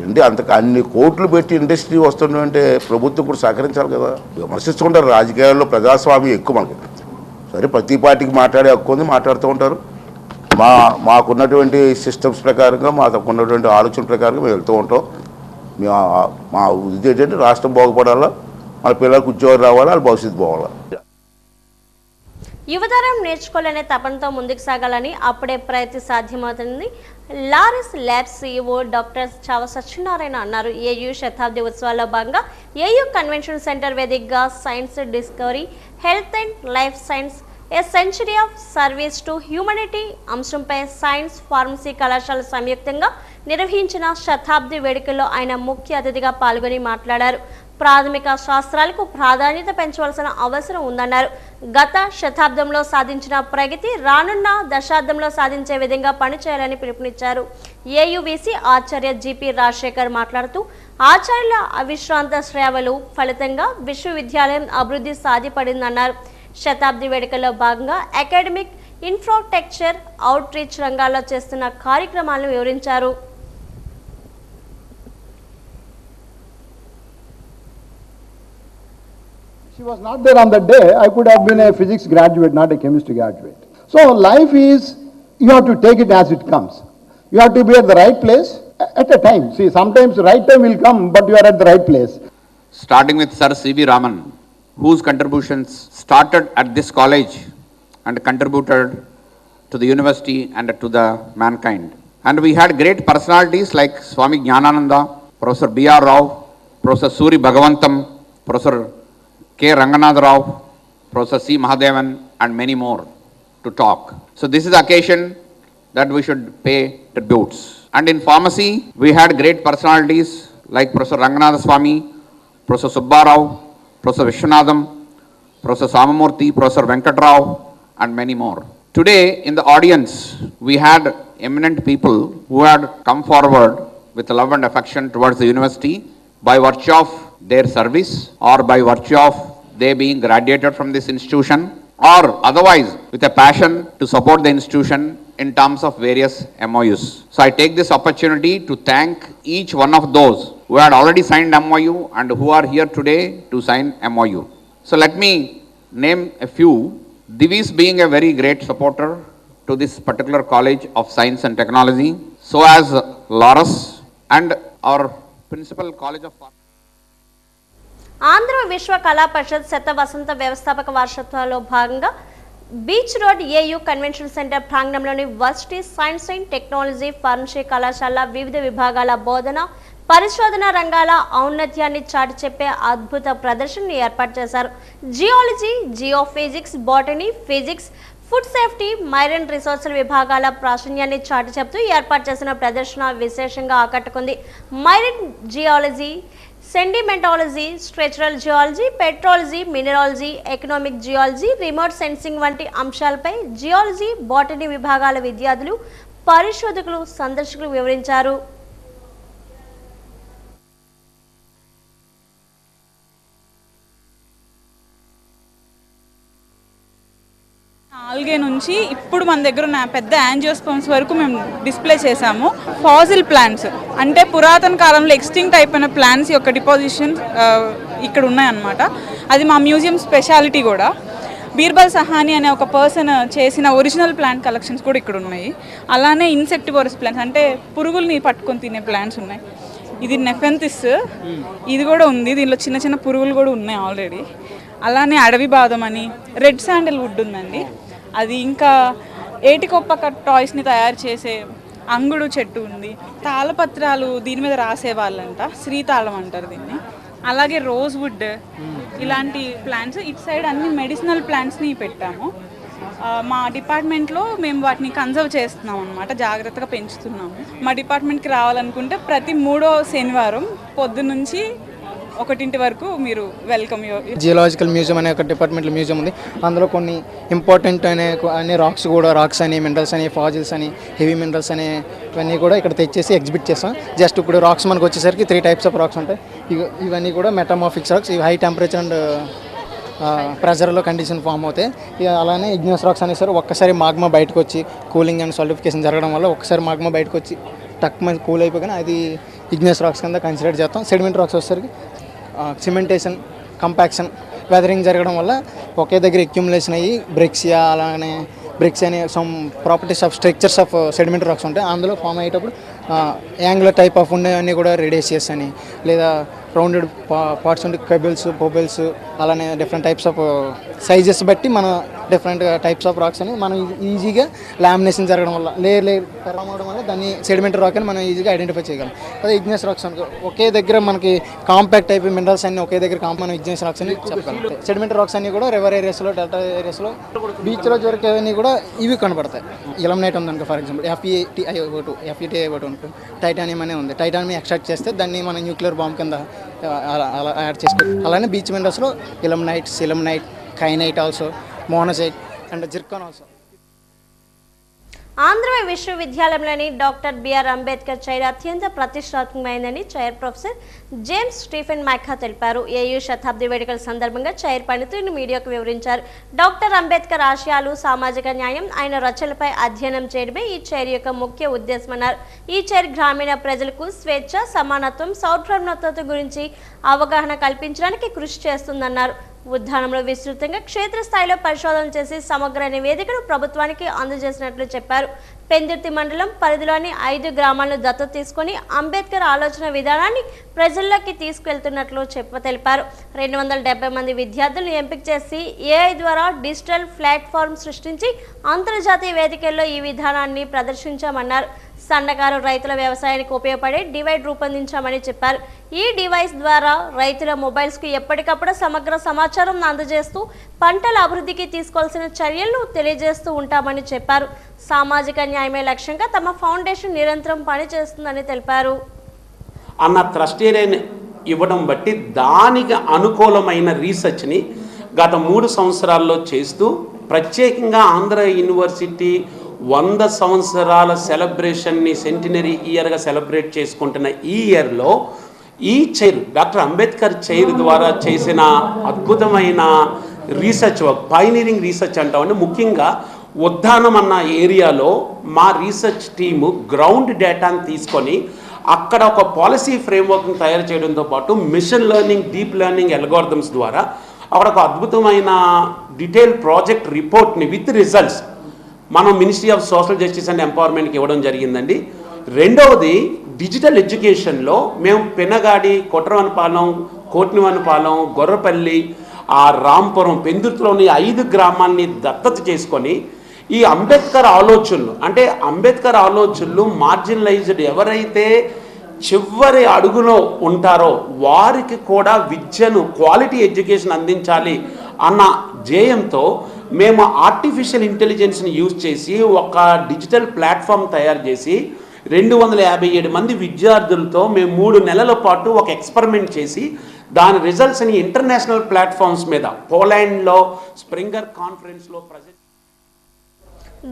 అంటే అన్ని కోట్లు పెట్టి ఇండస్ట్రీ వస్తుందంటే ప్రభుత్వం కూడా సహకరించాలి కదా. విమర్శిస్తుంటారు రాజకీయాల్లో, ప్రజాస్వామ్యం ఎక్కువ మనకి. సరే ప్రతి పార్టీకి మాట్లాడే హక్కు ఉంది, మాట్లాడుతూ ఉంటారు. మాకున్నటువంటి సిస్టమ్స్ ప్రకారంగా, మాకున్నటువంటి ఆలోచన ప్రకారంగా మేము వెళ్తూ ఉంటాం. మా ఇది ఏంటంటే రాష్ట్రం బాగుపడాలా, మన పిల్లలకు ఉద్యోగం రావాలా, వాళ్ళ భవిష్యత్తు పోవాలా. యువతరం నేర్చుకోవాలనే తపనతో ముందుకు సాగాలని, అప్పుడే ప్రయత్నం సాధ్యమవుతుంది Laurus labs CEO doctor Chava Satyanarayana అన్నారు. ఏయూ శతాబ్ది ఉత్సవాల్లో భాగంగా ఏయూ కన్వెన్షన్ సెంటర్ వేదికగా science discovery, health and life science, a century of service to humanity అంశంపై సైన్స్ ఫార్మసీ కళాశాల సంయుక్తంగా నిర్వహించిన శతాబ్ది వేడుకల్లో ఆయన ముఖ్య అతిథిగా పాల్గొని మాట్లాడారు. ప్రాథమిక శాస్త్రాలకు ప్రాధాన్యత పెంచవలసిన అవసరం ఉందన్నారు. గత శతాబ్దంలో సాధించిన ప్రగతి రానున్న దశాబ్దంలో సాధించే విధంగా పనిచేయాలని పిలుపునిచ్చారు. ఏయుబీసీ ఆచార్య జిపి రాజశేఖర్ మాట్లాడుతూ ఆచార్యుల అవిశ్రాంత సేవలు ఫలితంగా విశ్వవిద్యాలయం అభివృద్ధి సాధ్యపడిందన్నారు. శతాబ్ది వేడుకల్లో భాగంగా అకాడమిక్, ఇన్ఫ్రాస్ట్రక్చర్, అవుట్ రీచ్ రంగాల్లో చేస్తున్న కార్యక్రమాలను వివరించారు. She was not there on that day. I could have been a physics graduate, not a chemistry graduate. So life is, you have to take it as it comes. You have to be at the right place at a time. See, sometimes the right time will come, but you are at the right place. Starting with Sir C.V. Raman, whose contributions started at this college and contributed to the university and to the mankind. And we had great personalities like Swami Jnanananda, Professor B.R. Rao, Professor Suri Bhagavantam, Professor K. Ranganath Rao, Professor C. Mahadevan, and many more to talk. So this is the occasion that we should pay tributes. And in pharmacy, we had great personalities like Professor Ranganatha Swami, Professor Subba Rao, Professor Vishwanathan, Professor Samamurthy, Professor Venkat Rao, and many more. Today in the audience, we had eminent people who had come forward with love and affection towards the university by virtue of their service or by virtue of they being graduated from this institution or otherwise with a passion to support the institution in terms of various MOUs. So I take this opportunity to thank each one of those who had already signed MOU and who are here today to sign MOU. So let me name a few. Divis being a very great supporter to this particular College of Science and Technology, so as Loris and our Principal College of Andhra విశ్వ కళా పరిషత్ శత వసంత వ్యవస్థాపక వార్షికోత్సవంలో భాగంగా beach road AU convention centre ప్రాంగణంలోని varsity science and technology, pharmacy కళాశాల వివిధ విభాగాల బోధన, పరిశోధన రంగాల ఔన్నత్యాన్ని చాటి చెప్పే అద్భుత ప్రదర్శనను ఏర్పాటు చేశారు. Geology, geophysics, botany, physics, food safety, marine రిసోర్సుల విభాగాల ప్రాచుర్యాన్ని చాటి చెప్తూ ఏర్పాటు చేసిన ప్రదర్శన విశేషంగా ఆకట్టుకుంది. Marine geology, sedimentology, structural geology, petrology, mineralogy, economic geology, remote sensing వంటి అంశాలపై జియాలజీ, బాటనీ విభాగాల విద్యార్థులు, పరిశోధకులు, సందర్శకులు వివరించారు. ఆల్గే నుంచి ఇప్పుడు మన దగ్గర ఉన్న పెద్ద యాంజియోస్పర్మ్స్ వరకు మేము డిస్ప్లే చేశాము. ఫాసిల్ ప్లాంట్స్ అంటే పురాతన కాలంలో ఎక్స్టింక్ట్ అయిపోయిన ప్లాంట్స్ యొక్క డిపాజిషన్ ఇక్కడ ఉన్నాయన్నమాట. అది మా మ్యూజియం స్పెషాలిటీ కూడా. బీర్బల్ సహాని అనే ఒక పర్సన్ చేసిన ఒరిజినల్ ప్లాంట్ కలెక్షన్స్ కూడా ఇక్కడ ఉన్నాయి. అలానే ఇన్సెక్టివోరస్ ప్లాంట్స్ అంటే పురుగుల్ని పట్టుకొని తినే ప్లాంట్స్ ఉన్నాయి. ఇది నెఫెంతిస్, ఇది కూడా ఉంది. దీనిలో చిన్న చిన్న పురుగులు కూడా ఉన్నాయి ఆల్రెడీ. అలానే అడవి బాదం అని, రెడ్ శాండల్ వుడ్ ఉందండి. అది ఇంకా ఏటికొప్ప టాయ్స్ని తయారు చేసే అంగుడు చెట్టు ఉంది. తాళపత్రాలు దీని మీద రాసేవాళ్ళంట, శ్రీతాళం అంటారు దీన్ని. అలాగే రోజ్ వుడ్, ఇలాంటి ప్లాంట్స్. ఇటు సైడ్ అన్ని మెడిసినల్ ప్లాంట్స్ని పెట్టాము. మా డిపార్ట్మెంట్లో మేము వాటిని కన్జర్వ్ చేస్తున్నాం అన్నమాట, జాగ్రత్తగా పెంచుతున్నాము. మా డిపార్ట్మెంట్కి రావాలనుకుంటే ప్రతి 3వ శనివారం పొద్దున్నుంచి 1 వరకు మీరు వెల్కమ్. జియోలాజికల్ మ్యూజియం అనే ఒక డిపార్ట్మెంట్లో మ్యూజియం ఉంది. అందులో కొన్ని ఇంపార్టెంట్ అనే రాక్స్ కూడా, రాక్స్ అని, మినరల్స్ అని, ఫాజిల్స్ అని, హెవీ మినరల్స్ అని ఇవన్నీ కూడా ఇక్కడ తెచ్చేసి ఎగ్జిబిట్ చేస్తాం. జస్ట్ ఇప్పుడు రాక్స్ మనకు వచ్చేసరికి 3 టైప్స్ ఆఫ్ రాక్స్ ఉంటాయి. ఇవన్నీ కూడా మెటామార్ఫిక్ రాక్స్. ఇవి హై టెంపరేచర్ అండ్ ప్రెజర్లో కండిషన్ ఫామ్ అవుతాయి. అలానే ఇగ్నియస్ రాక్స్ అనేసరి ఒక్కసారి మాగ్మా బయటకు వచ్చి కూలింగ్ అండ్ సాలిడిఫికేషన్ జరగడం వల్ల ఒక్కసారి మాగ్మా బయటకు వచ్చి తక్కువ కూల్ అయిపోయినా అది ఇగ్నియస్ రాక్స్ కింద కన్సిడర్ చేస్తాం. సెడిమెంట్ రాక్స్ వచ్చేసరికి సిమెంటేషన్, కంపాక్షన్, వెదరింగ్ జరగడం వల్ల ఒకే దగ్గర అక్యుములేషన్ అయ్యి బ్రెక్సియా, అలానే బ్రిక్స్ అనే some properties of structures of sediment rocks ఉంటాయి. అందులో ఫామ్ అయ్యేటప్పుడు యాంగులర్ టైప్ ఆఫ్ ఉండేవన్నీ కూడా రేడియేసియస్ అని, లేదా రౌండెడ్ పార్ట్స్ ఉండే కబెల్స్, బొబెల్స్, అలానే డిఫరెంట్ టైప్స్ ఆఫ్ సైజెస్ బట్టి మన డిఫరెంట్ టైప్స్ ఆఫ్ రాక్స్ అని మనం ఈజీగా లామినేషన్ జరగడం వల్ల, లేయర్ ఫామ్ అవడం వల్ల దాన్ని సెడిమెంటరీ రాక్ అని మనం ఈజీగా ఐడెంటిఫై చేయగలం. అదే ఇగ్నియస్ రాక్స్ అనుకో ఒకే దగ్గర మనకి కాంపాక్ట్ టైప్ మినరల్స్ అన్ని ఒకే దగ్గర మనం ఇగ్నియస్ రాక్స్ అని చెప్పగలం. సెడిమెంటరీ రాక్స్ అన్ని కూడా రివర్ ఏరియాస్లో, డెల్టా ఏరియాస్లో, బీచ్లో దొరికేవన్నీ కూడా ఇవి కనబడతాయి. ఇలమ్నైట్ ఉందనుకో ఫర్ ఎగ్జాంపుల్, FeTiO2 అనుకో, టైటానియం అనే ఉంది. టైటానియం ఎక్స్ట్రాక్ట్ చేస్తే దాన్ని మన న్యూక్లియర్ బాంబ్ కింద అలా యాడ్ చేసుకో. అలానే బీచ్ మినరల్స్లో ilmenite, sillimanite, kyanite also, monazite and zircon also. Andhra విశ్వవిద్యాలయంలోని డాక్టర్ బిఆర్ అంబేద్కర్ చైర్ అత్యంత ప్రతిష్టాత్మకమైందని chair professor James Stephen Meka తెలిపారు. ఏయూ శతాబ్ది వేడుకల సందర్భంగా చైర్ పనితీరును మీడియాకు వివరించారు. డాక్టర్ అంబేద్కర్ ఆశయాలు, సామాజిక న్యాయం, ఆయన రచనలపై అధ్యయనం చేయడమే ఈ చైర్ యొక్క ముఖ్య ఉద్దేశమన్నారు. ఈ చైర్ గ్రామీణ ప్రజలకు స్వేచ్ఛ, సమానత్వం, సౌభ్రాతృత్వం గురించి అవగాహన కల్పించడానికి కృషి చేస్తుందన్నారు. ఉద్యానంలో విస్తృతంగా క్షేత్రస్థాయిలో పరిశోధన చేసి సమగ్ర నివేదికను ప్రభుత్వానికి అందజేసినట్లు చెప్పారు. పెందుర్తి మండలం పరిధిలోని 5 గ్రామాలను దత్తత తీసుకుని అంబేద్కర్ ఆలోచన విధానాన్ని ప్రజల్లోకి తీసుకెళ్తున్నట్లు తెలిపారు. 270 మంది విద్యార్థులను ఎంపిక చేసి ఏఐ ద్వారా డిజిటల్ ప్లాట్ఫామ్ సృష్టించి అంతర్జాతీయ వేదికల్లో ఈ విధానాన్ని ప్రదర్శించామన్నారు. సన్నకారు రైతుల వ్యవసాయానికి ఉపయోగపడే డివైడ్ రూపొందించామని చెప్పారు. ఈ డివైస్ ద్వారా రైతుల మొబైల్స్కు ఎప్పటికప్పుడు సమగ్ర సమాచారం అందజేస్తూ పంటల అభివృద్ధికి తీసుకోవాల్సిన చర్యలను తెలియజేస్తూ ఉంటామని చెప్పారు. సామాజిక న్యాయమే లక్ష్యంగా తమ ఫౌండేషన్ నిరంతరం పనిచేస్తుందని తెలిపారు. అన్న ట్రస్టీరియన్ ఇవ్వడం బట్టి దానికి అనుకూలమైన రీసెర్చ్ని గత 3 సంవత్సరాల్లో చేస్తూ ప్రత్యేకంగా ఆంధ్ర యూనివర్సిటీ 100 సంవత్సరాల సెలబ్రేషన్ని సెంటినరీ ఇయర్గా సెలబ్రేట్ చేసుకుంటున్న ఈ ఇయర్లో ఈ చైర్ డాక్టర్ అంబేద్కర్ చైర్ ద్వారా చేసిన అద్భుతమైన రీసెర్చ్ వర్క్, పైనీరింగ్ రీసెర్చ్ అంటామండి. ముఖ్యంగా ఉద్దానం అన్న ఏరియాలో మా రీసెర్చ్ టీము గ్రౌండ్ డేటాను తీసుకొని అక్కడ ఒక పాలసీ ఫ్రేమ్వర్క్ని తయారు చేయడంతో పాటు machine learning, deep learning algorithms ద్వారా అక్కడ ఒక అద్భుతమైన డీటెయిల్ ప్రాజెక్ట్ రిపోర్ట్ని విత్ రిజల్ట్స్ మనం ministry of social justice and ఎంపవర్మెంట్కి ఇవ్వడం జరిగిందండి. రెండవది డిజిటల్ ఎడ్యుకేషన్లో మేము పెనగాడి, కొట్రవనపాలెం, కోట్నివనపాలెం, గొర్రపల్లి, ఆ రాంపురం, పెందుర్తిలోని 5 గ్రామాన్ని దత్తత చేసుకొని ఈ అంబేద్కర్ ఆలోచనలు, అంటే అంబేద్కర్ ఆలోచనలు మార్జినలైజ్డ్ ఎవరైతే చివరి అడుగులో ఉంటారో వారికి కూడా విద్యను, క్వాలిటీ ఎడ్యుకేషన్ అందించాలి అన్న ధ్యేయంతో మేము ఆర్టిఫిషియల్ ఇంటెలిజెన్స్ని యూజ్ చేసి ఒక డిజిటల్ ప్లాట్ఫామ్ తయారు చేసి 257 మంది విద్యార్థులతో మేము 3 నెలల పాటు ఒక ఎక్స్పెరిమెంట్ చేసి దాని రిజల్ట్స్ని ఇంటర్నేషనల్ ప్లాట్ఫామ్స్ మీద పోలాండ్లో స్ప్రింగర్ కాన్ఫరెన్స్లో ప్రజెంట్.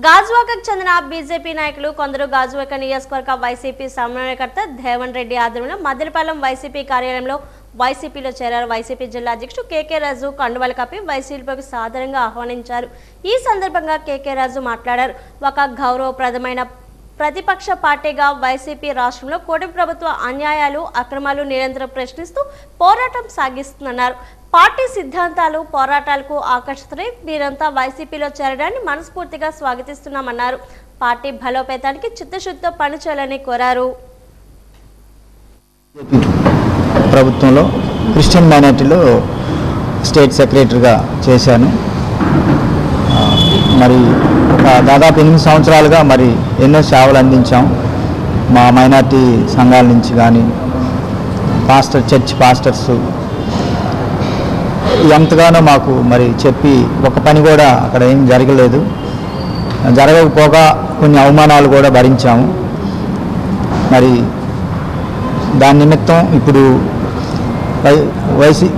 గాజువాకకు చెందిన బీజేపీ నాయకులు కొందరు గాజువాక నియోజకవర్గ వైసీపీ సమన్వయకర్త దేవన్ రెడ్డి ఆధ్వర్యంలో మద్దెలపాలెం వైసీపీ కార్యాలయంలో వైసీపీలో చేరారు. వైసీపీ జిల్లా అధ్యక్షుడు కేకే రాజు కండువాలు కప్పి వైసీపీకి సాదరంగా ఆహ్వానించారు. ఈ సందర్భంగా కేకే రాజు మాట్లాడారు. ఒక గౌరవప్రదమైన ప్రతిపక్ష పార్టీగా వైసీపీ రాష్ట్రంలో కూటమి ప్రభుత్వ అన్యాయాలు, అక్రమాలు నిరంతరం ప్రశ్నిస్తూ పోరాటం సాగిస్తుందన్నారు. పార్టీ సిద్ధాంతాలు, పోరాటాలకు ఆకర్షితులై వీరంతా వైసీపీలో చేరడాన్ని మనస్ఫూర్తిగా స్వాగతిస్తున్నామన్నారు. పార్టీ బలోపేతానికి చిత్తశుద్ధితో పనిచేయాలని కోరారు. ప్రభుత్వంలో క్రిస్టియన్ మైనారిటీలో స్టేట్ సెక్రటరీగా చేశాను. మరి దాదాపు 8 సంవత్సరాలుగా మరి ఎన్నో సేవలు అందించాం. మా మైనారిటీ సంఘాల నుంచి కానీ చర్చ్ పాస్టర్స్ ఎంతగానో మాకు మరి చెప్పి ఒక పని కూడా అక్కడ ఏం జరగలేదు. జరగకపోగా కొన్ని అవమానాలు కూడా భరించాము. మరి దాని నిమిత్తం ఇప్పుడు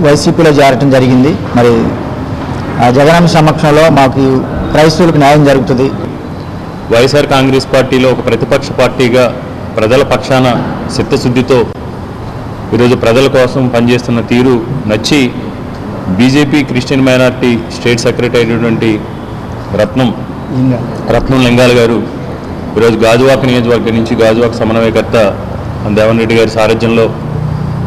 వైసీపీలో చేరటం జరిగింది. మరి జగనన్న సమక్షంలో మాకు క్రైస్తవులకు న్యాయం జరుగుతుంది. వైఎస్ఆర్ కాంగ్రెస్ పార్టీలో ఒక ప్రతిపక్ష పార్టీగా ప్రజల పక్షాన చిత్తశుద్ధితో ఈరోజు ప్రజల కోసం పనిచేస్తున్న తీరు నచ్చి BJP Christian minority state secretary అయినటువంటి రత్నం లింగాల్ గారు ఈరోజు గాజువాక నియోజకవర్గం నుంచి గాజువాక సమన్వయకర్త దేవన్ రెడ్డి గారి సారథ్యంలో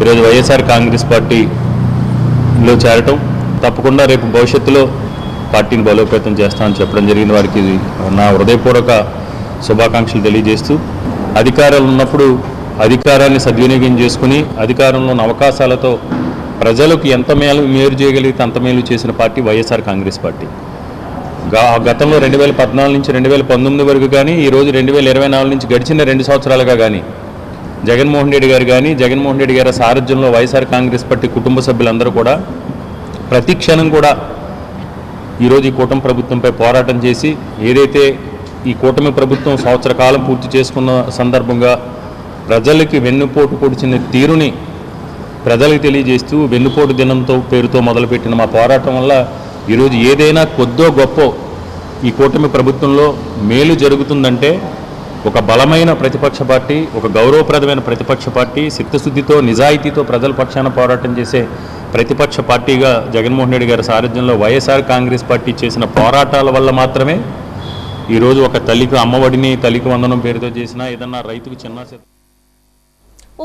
ఈరోజు వైఎస్ఆర్ కాంగ్రెస్ పార్టీలో చేరటం, తప్పకుండా రేపు భవిష్యత్తులో పార్టీని బలోపేతం చేస్తామని చెప్పడం జరిగింది. వారికి నా హృదయపూర్వక శుభాకాంక్షలు తెలియజేస్తూ, అధికారాలు ఉన్నప్పుడు అధికారాన్ని సద్వినియోగం చేసుకుని అధికారంలో ఉన్న అవకాశాలతో ప్రజలకు ఎంత మేలు చేయగలిగితే అంత మేలు చేసిన పార్టీ వైఎస్ఆర్ కాంగ్రెస్ పార్టీ. గతంలో 2014 నుంచి 2019 వరకు కానీ, ఈరోజు 2024 నుంచి గడిచిన 2 సంవత్సరాలుగా కానీ జగన్మోహన్ రెడ్డి గారి సారథ్యంలో వైఎస్ఆర్ కాంగ్రెస్ పార్టీ కుటుంబ సభ్యులందరూ కూడా ప్రతి క్షణం కూడా ఈరోజు ఈ కూటమి ప్రభుత్వంపై పోరాటం చేసి, ఏదైతే ఈ కూటమి ప్రభుత్వం సంవత్సర కాలం పూర్తి చేసుకున్న సందర్భంగా ప్రజలకి వెన్నుపోటు పొడిచిన తీరుని ప్రజలకు తెలియజేస్తూ వెన్నుపోటు దినంతో పేరుతో మొదలుపెట్టిన మా పోరాటం వల్ల ఈరోజు ఏదైనా కొద్దో గొప్ప ఈ కూటమి ప్రభుత్వంలో మేలు జరుగుతుందంటే ఒక బలమైన ప్రతిపక్ష పార్టీ, ఒక గౌరవప్రదమైన ప్రతిపక్ష పార్టీ, చిత్తశుద్ధితో నిజాయితీతో ప్రజల పక్షాన పోరాటం చేసే ప్రతిపక్ష పార్టీగా జగన్మోహన్ రెడ్డి గారి సారథ్యంలో వైఎస్ఆర్ కాంగ్రెస్ పార్టీ చేసిన పోరాటాల వల్ల మాత్రమే ఈరోజు ఒక తల్లికి అమ్మఒడిని, తల్లికి వందనం పేరుతో చేసిన ఏదన్నా రైతుకు చిన్న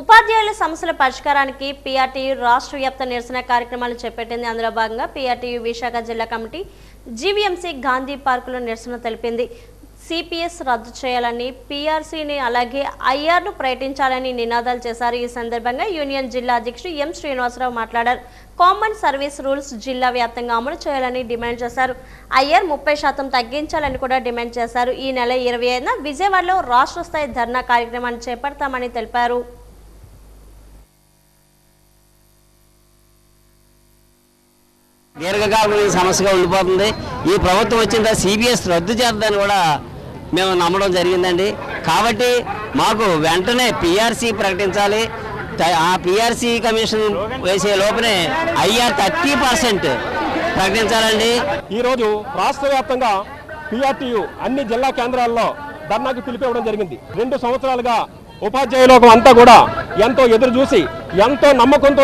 ఉపాధ్యాయుల సమస్యల పరిష్కారానికి పీఆర్టీయూ రాష్ట్ర వ్యాప్త నిరసన కార్యక్రమాలు చేపట్టింది. అందులో భాగంగా పీఆర్టీయూ విశాఖ జిల్లా కమిటీ జీవీఎంసీ గాంధీ పార్కులో నిరసన తెలిపింది. సిపిఎస్ రద్దు చేయాలని, పీఆర్సీని అలాగే ఐఆర్ను ప్రకటించాలని నినాదాలు చేశారు. ఈ సందర్భంగా యూనియన్ జిల్లా అధ్యక్షుడు ఎం శ్రీనివాసరావు మాట్లాడారు. కామన్ సర్వీస్ రూల్స్ జిల్లా వ్యాప్తంగా అమలు చేయాలని డిమాండ్ చేశారు. ఐఆర్ 30% తగ్గించాలని కూడా డిమాండ్ చేశారు. ఈ నెల 25న విజయవాడలో రాష్ట్ర స్థాయి ధర్నా కార్యక్రమాన్ని చేపడతామని తెలిపారు. దీర్ఘకాలిక సమస్యగా ఉండిపోతుంది. ఈ ప్రభుత్వం వచ్చిన తర్వాత సిబిఎస్ రద్దు చేద్దామని కూడా మేము నమ్మడం జరిగిందండి. కాబట్టి మాకు వెంటనే పిఆర్సీ ప్రకటించాలి. ఆ పిఆర్సీ కమిషన్ వేసే లోపలే ఐఆర్ 30% ప్రకటించాలండి. ఈరోజు రాష్ట్ర వ్యాప్తంగా పిఆర్టీయూ అన్ని జిల్లా కేంద్రాల్లో ధర్నాకు పిలిపివ్వడం జరిగింది. 2 సంవత్సరాలుగా ఉపాధ్యాయ లోకం అంతా కూడా ఎంతో ఎదురు చూసి ఎంతో నమ్మకంతో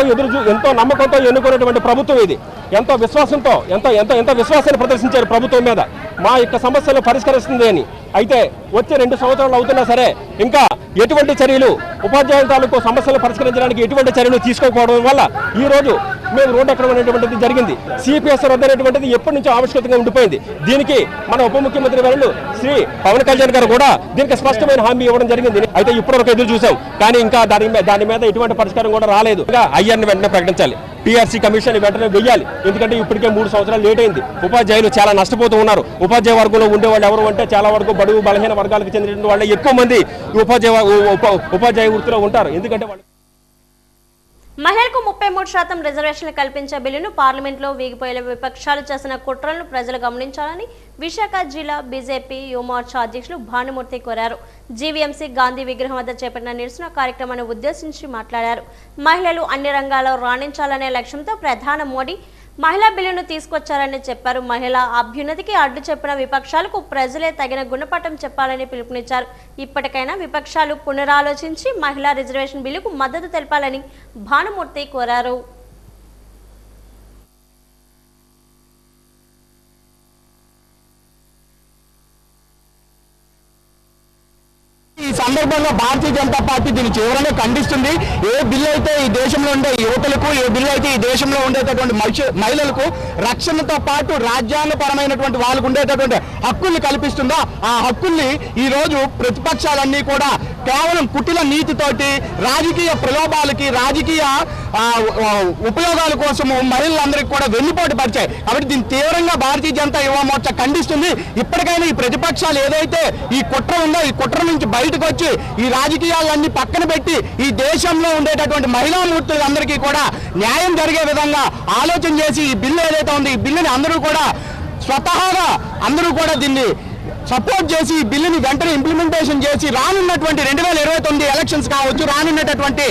ఎన్నుకున్నటువంటి ప్రభుత్వం ఇది. ఎంతో విశ్వాసంతో ఎంత విశ్వాసాన్ని ప్రదర్శించారు ప్రభుత్వం మీద, మా యొక్క సమస్యలు పరిష్కరిస్తుంది అని. అయితే వచ్చే 2 సంవత్సరాలు అవుతున్నా సరే ఇంకా ఎటువంటి చర్యలు ఉపాధ్యాయుల తాలూకు సమస్యలు పరిష్కరించడానికి ఎటువంటి చర్యలు తీసుకోకపోవడం వల్ల ఈ రోజు మేము రోడ్డు ఎక్కడం అనేటువంటిది జరిగింది. సిపిఎస్ రద్దు అనేటువంటిది ఎప్పటి నుంచో ఆవశ్యకతగా ఉండిపోయింది. దీనికి మన ఉప ముఖ్యమంత్రి వర్యులు శ్రీ పవన్ కళ్యాణ్ గారు కూడా దీనికి స్పష్టమైన హామీ ఇవ్వడం జరిగింది. అయితే ఇప్పటివరకు ఎదురు చూసాం, కానీ ఇంకా దాని మీద ఎటువంటి పరిష్కారం కూడా రాలేదు. ఐఆర్ని వెంటనే ప్రకటించాలి, పిఆర్సీ కమిషన్ వెంటనే వెయ్యాలి. ఎందుకంటే ఇప్పటికే 3 సంవత్సరాలు లేట్ అయింది. ఉపాధ్యాయులు చాలా నష్టపోతూ ఉన్నారు. ఉపాధ్యాయ వర్గంలో ఉండేవాళ్ళు ఎవరు అంటే చాలా వరకు బడుగు బలహీన వర్గాలకు చెందిన వాళ్ళే ఎక్కువ మంది ఉపాధ్యాయ వృత్తిలో ఉంటారు. ఎందుకంటే వాళ్ళు మహిళలకు 33% రిజర్వేషన్లు కల్పించే బిల్లును పార్లమెంట్లో వీగిపోయే విపక్షాలు చేసిన కుట్రలను ప్రజలు గమనించాలని విశాఖ జిల్లా బీజేపీ యువమోర్చా అధ్యక్షులు భానుమూర్తి కోరారు. జీవీఎంసీ గాంధీ విగ్రహం వద్ద చేపట్టిన నిరసన కార్యక్రమాన్ని ఉద్దేశించి మాట్లాడారు. మహిళలు అన్ని రంగాల్లో రాణించాలనే లక్ష్యంతో ప్రధాని మోడీ మహిళా బిల్లును తీసుకొచ్చారని చెప్పారు. మహిళా అభ్యున్నతికి అడ్డు చెప్పిన విపక్షాలకు ప్రజలే తగిన గుణపాఠం చెప్పాలని పిలుపునిచ్చారు. ఇప్పటికైనా విపక్షాలు పునరాలోచించి మహిళా రిజర్వేషన్ బిల్లుకు మద్దతు తెలపాలని భానుమూర్తి కోరారు. ఈ సందర్భంగా భారతీయ జనతా పార్టీ దీన్ని తీవ్రంగా ఖండిస్తుంది. ఏ బిల్లు అయితే ఈ దేశంలో ఉండే యువతులకు, ఏ బిల్లు అయితే ఈ దేశంలో ఉండేటటువంటి మహిళలకు రక్షణతో పాటు రాజ్యాంగపరమైనటువంటి వాళ్ళకు ఉండేటటువంటి హక్కుల్ని కల్పిస్తుందో ఆ హక్కుల్ని ఈ రోజు ప్రతిపక్షాలన్నీ కూడా కేవలం కుటిల నీతితోటి రాజకీయ ప్రలోభాలకి, రాజకీయ ఉపయోగాల కోసము మహిళలందరికీ కూడా వెన్నుపోటు పరిచాయి. కాబట్టి దీన్ని తీవ్రంగా భారతీయ జనతా యువ మోర్చా ఖండిస్తుంది. ఇప్పటికైనా ఈ ప్రతిపక్షాలు ఏదైతే ఈ కుట్ర ఉందో ఈ కుట్ర నుంచి బయటకు వచ్చి ఈ రాజకీయాలన్నీ పక్కన పెట్టి ఈ దేశంలో ఉండేటటువంటి మహిళామూర్తులందరికీ కూడా న్యాయం జరిగే విధంగా ఆలోచన చేసి ఈ బిల్లు ఏదైతే ఉంది ఈ బిల్లుని అందరూ కూడా స్వతహాగా అందరూ కూడా దీన్ని సపోర్ట్ చేసి ఈ బిల్లుని వెంటనే ఇంప్లిమెంటేషన్ చేసి రానున్నటువంటి 2029 ఎలక్షన్స్ కావచ్చు, రానున్నటువంటి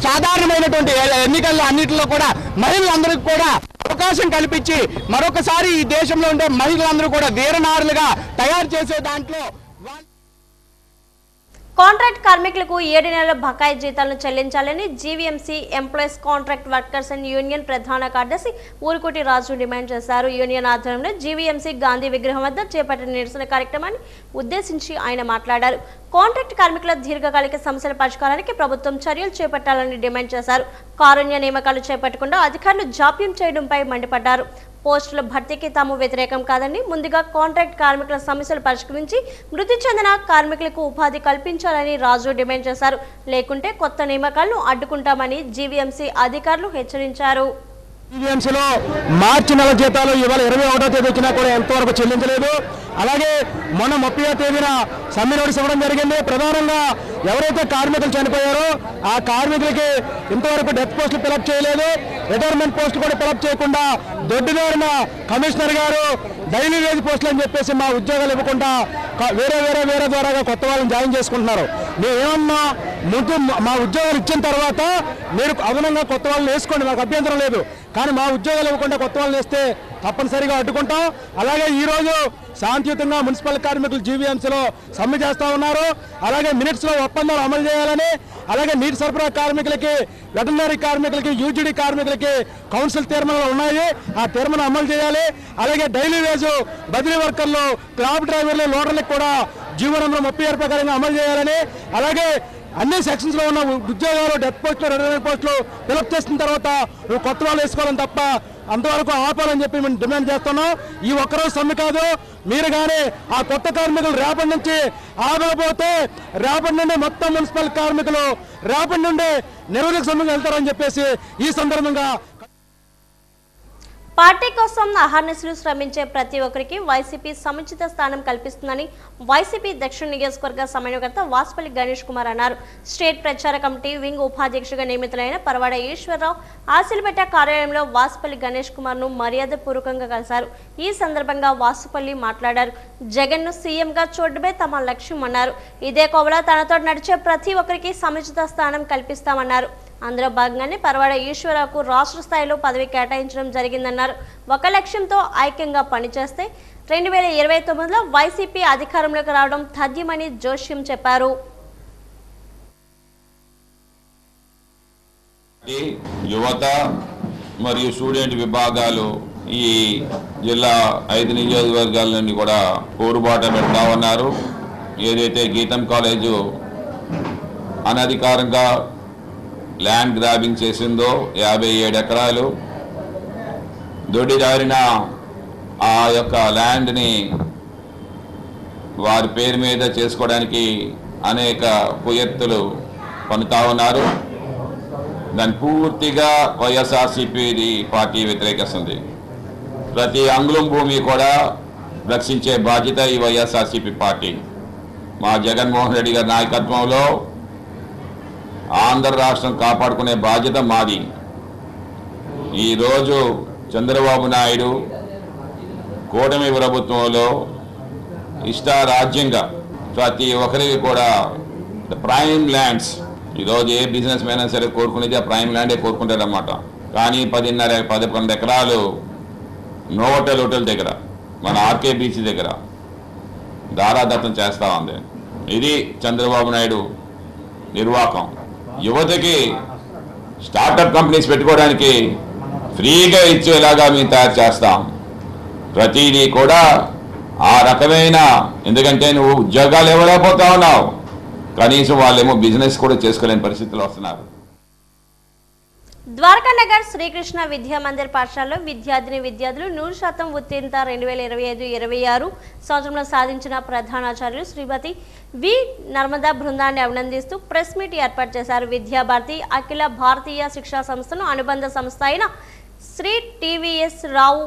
సాధారణమైనటువంటి ఎన్నికల్లో అన్నింటిలో కూడా మహిళలందరికీ కూడా అవకాశం కల్పించి మరొకసారి ఈ దేశంలో ఉండే మహిళలందరూ కూడా వీరనారులుగా తయారు చేసే దాంట్లో కాంట్రాక్ట్ కార్మికులకు 7 నెలల బకాయి జీతాలను చెల్లించాలని GVMC employees contract workers and union ప్రధాన కార్యదర్శి ఊరుకోటి రాజు డిమాండ్ చేశారు. యూనియన్ ఆధ్వర్యంలో జీవీఎంసీ గాంధీ విగ్రహం వద్ద చేపట్టిన నిరసన కార్యక్రమాన్ని ఉద్దేశించి ఆయన మాట్లాడారు. కాంట్రాక్ట్ కార్మికుల దీర్ఘకాలిక సమస్యల పరిష్కారానికి ప్రభుత్వం చర్యలు చేపట్టాలని డిమాండ్ చేశారు. కారుణ్య నియామకాలు చేపట్టకుండా అధికారులు జాప్యం చేయడంపై మండిపడ్డారు. పోస్టుల భర్తీకి తాము వ్యతిరేకం కాదని, ముందుగా కాంట్రాక్ట్ కార్మికుల సమస్యలు పరిష్కరించి మృతి చెందిన కార్మికులకు ఉపాధి కల్పించాలని రాజు డిమాండ్ చేశారు. లేకుంటే కొత్త నియామకాలను అడ్డుకుంటామని జీవీఎంసీ అధికారులు హెచ్చరించారు. జీవీఎంసీలో మార్చి నెల జీతాలు ఇవాళ 21వ తేదీ వచ్చినా కూడా ఎంతవరకు చెల్లించలేదు. అలాగే మొన్న 30వ తేదీన సమ్మె నోటీస్ ఇవ్వడం జరిగింది. ప్రధానంగా ఎవరైతే కార్మికులు చనిపోయారో ఆ కార్మికులకి ఇంతవరకు డెత్ పోస్టులు ఫిలప్ చేయలేదు, రిటైర్మెంట్ పోస్టులు కూడా ఫిలప్ చేయకుండా దొడ్డిదారిన కమిషనర్ గారు డైలీ వేజ్ పోస్టులు అని చెప్పేసి మా ఉద్యోగాలు ఇవ్వకుండా వేరే ద్వారాగా కొత్త వాళ్ళని జాయిన్ చేసుకుంటున్నారు. మేమేమన్నా ముందు మా ఉద్యోగాలు ఇచ్చిన తర్వాత మీరు అదనంగా కొత్త వాళ్ళని వేసుకోండి, మాకు అభ్యంతరం లేదు. కానీ మా ఉద్యోగాలు ఇవ్వకుండా కొత్త వాళ్ళని వేస్తే తప్పనిసరిగా అడ్డుకుంటాం. అలాగే ఈరోజు శాంతియుతంగా మున్సిపల్ కార్మికులు జీవీఎంసీలో సమ్మె చేస్తూ ఉన్నారు. అలాగే మినిట్స్లో ఒప్పందాలు అమలు చేయాలని, అలాగే నీటి సరఫరా కార్మికులకి, వెటర్నరీ కార్మికులకి, యూజీడీ కార్మికులకి కౌన్సిల్ తీర్మానాలు ఉన్నాయి, ఆ తీర్మానం అమలు చేయాలి. అలాగే డైలీ వేజు బదిలీ వర్కర్లు, క్రాప్ డ్రైవర్లు, లోడర్లకు కూడా జీవో నెంబర్ 36 ప్రకారంగా అమలు చేయాలని, అలాగే అన్ని సెక్షన్స్లో ఉన్న ఉద్యోగాలు డెత్ పోస్టులు, రిటైర్మెంట్ పోస్టులు ఫిలప్ చేసిన తర్వాత నువ్వు కొత్త వాళ్ళు వేసుకోవాలని తప్ప అంతవరకు ఆపాలని చెప్పి మేము డిమాండ్ చేస్తున్నాం. ఈ ఒక్కరోజు సమ్మె కాదు, మీరు కానీ ఆ కొత్త కార్మికులు రేపటి నుంచి ఆగకపోతే రేపటి నుండి మొత్తం మున్సిపల్ కార్మికులు రేపటి నుండి నిరోధక సమ్మెకు వెళ్తారని చెప్పేసి ఈ సందర్భంగా పార్టీ కోసం అహర్నిశలు శ్రమించే ప్రతి ఒక్కరికి వైసీపీ సముచిత స్థానం కల్పిస్తుందని వైసీపీ దక్షిణ నియోజకవర్గ సమన్వయకర్త వాసుపల్లి గణేష్ కుమార్ అన్నారు. స్టేట్ ప్రచార కమిటీ వింగ్ ఉపాధ్యక్షుడిగా నియమితులైన పరవాడ ఈశ్వరరావు ఆసిలిపేట కార్యాలయంలో వాసుపల్లి గణేష్ కుమార్ ను మర్యాదపూర్వకంగా కలిశారు. ఈ సందర్భంగా వాసుపల్లి మాట్లాడారు. జగన్ ను సీఎంగా చూడడమే తమ లక్ష్యం అన్నారు. ఇదే కోవలో తనతో నడిచే ప్రతి ఒక్కరికి సముచిత స్థానం కల్పిస్తామన్నారు. అందులో భాగంగానే పరవాడ ఈశ్వరరావుకు రాష్ట్ర స్థాయిలో పదవి కేటాయించడం జరిగిందన్నారు. ఒక లక్ష్యంతో ఐక్యంగా పనిచేస్తే 2029లో వైసీపీ అధికారంలోకి రావడం తథ్యమని జోష్యం చెప్పారు. యువత మరియు స్టూడెంట్ విభాగాలు ఈ జిల్లా 5 నియోజకవర్గాల నుండి కూడా పోరుబాట పెడతా ఉన్నారు. ఏదైతే గీతం కాలేజు అనధికారంగా ల్యాండ్ గ్రాబింగ్ చేసిందో 57 ఎకరాలు దొడ్డిదారిన ఆ యొక్క ల్యాండ్ని వారి పేరు మీద చేసుకోవడానికి అనేక కుయత్తులు పన్నుతా ఉన్నారు. దాన్ని పూర్తిగా వైఎస్ఆర్సీపీ పార్టీ వ్యతిరేకిస్తుంది. ప్రతి అంగుళం భూమి కూడా రక్షించే బాధ్యత ఈ వైఎస్ఆర్సీపీ పార్టీ. మా జగన్మోహన్ రెడ్డి గారి నాయకత్వంలో ఆంధ్ర రాష్ట్రం కాపాడుకునే బాధ్యత మాది. ఈరోజు చంద్రబాబు నాయుడు కూటమి ప్రభుత్వంలో ఇష్టారాజ్యంగా ప్రతి ఒక్కరికి కూడా ప్రైమ్ ల్యాండ్స్, ఈరోజు ఏ బిజినెస్ మ్యాన్ అయినా సరే కోరుకునేది ఆ ప్రైమ్ ల్యాండే కోరుకుంటారన్నమాట. కానీ 10.5-11 ఎకరాలు నోవోటల్ హోటల్ దగ్గర, మన ఆర్కే బీచ్ దగ్గర దారాదత్తం చేస్తూ ఉంది. ఇది చంద్రబాబు నాయుడు నిర్వాకం. యువతకి స్టార్టప్ కంపెనీస్ పెట్టుకోవడానికి ఫ్రీగా ఇచ్చేలాగా మేము తయారు చేస్తాం. ప్రతిదీ కూడా ఆ రకమైన, ఎందుకంటే నువ్వు ఉద్యోగాలు ఇవ్వలేకపోతా ఉన్నావు, కనీసం వాళ్ళేమో బిజినెస్ కూడా చేసుకోలేని పరిస్థితులు వస్తున్నారు. ద్వారకానగర్ శ్రీకృష్ణ విద్యా మందిర్ పాఠశాలలో విద్యార్థులు 100% ఉత్తీర్ణత 2025-26 సంవత్సరంలో సాధించిన ప్రధానాచార్యులు శ్రీమతి వి నర్మదా బృందాన్ని అభినందిస్తూ ప్రెస్ మీట్ ఏర్పాటు చేశారు. విద్యాభారతి అఖిల భారతీయ శిక్షా సంస్థను అనుబంధ సంస్థ అయిన శ్రీ టీవీఎస్ రావు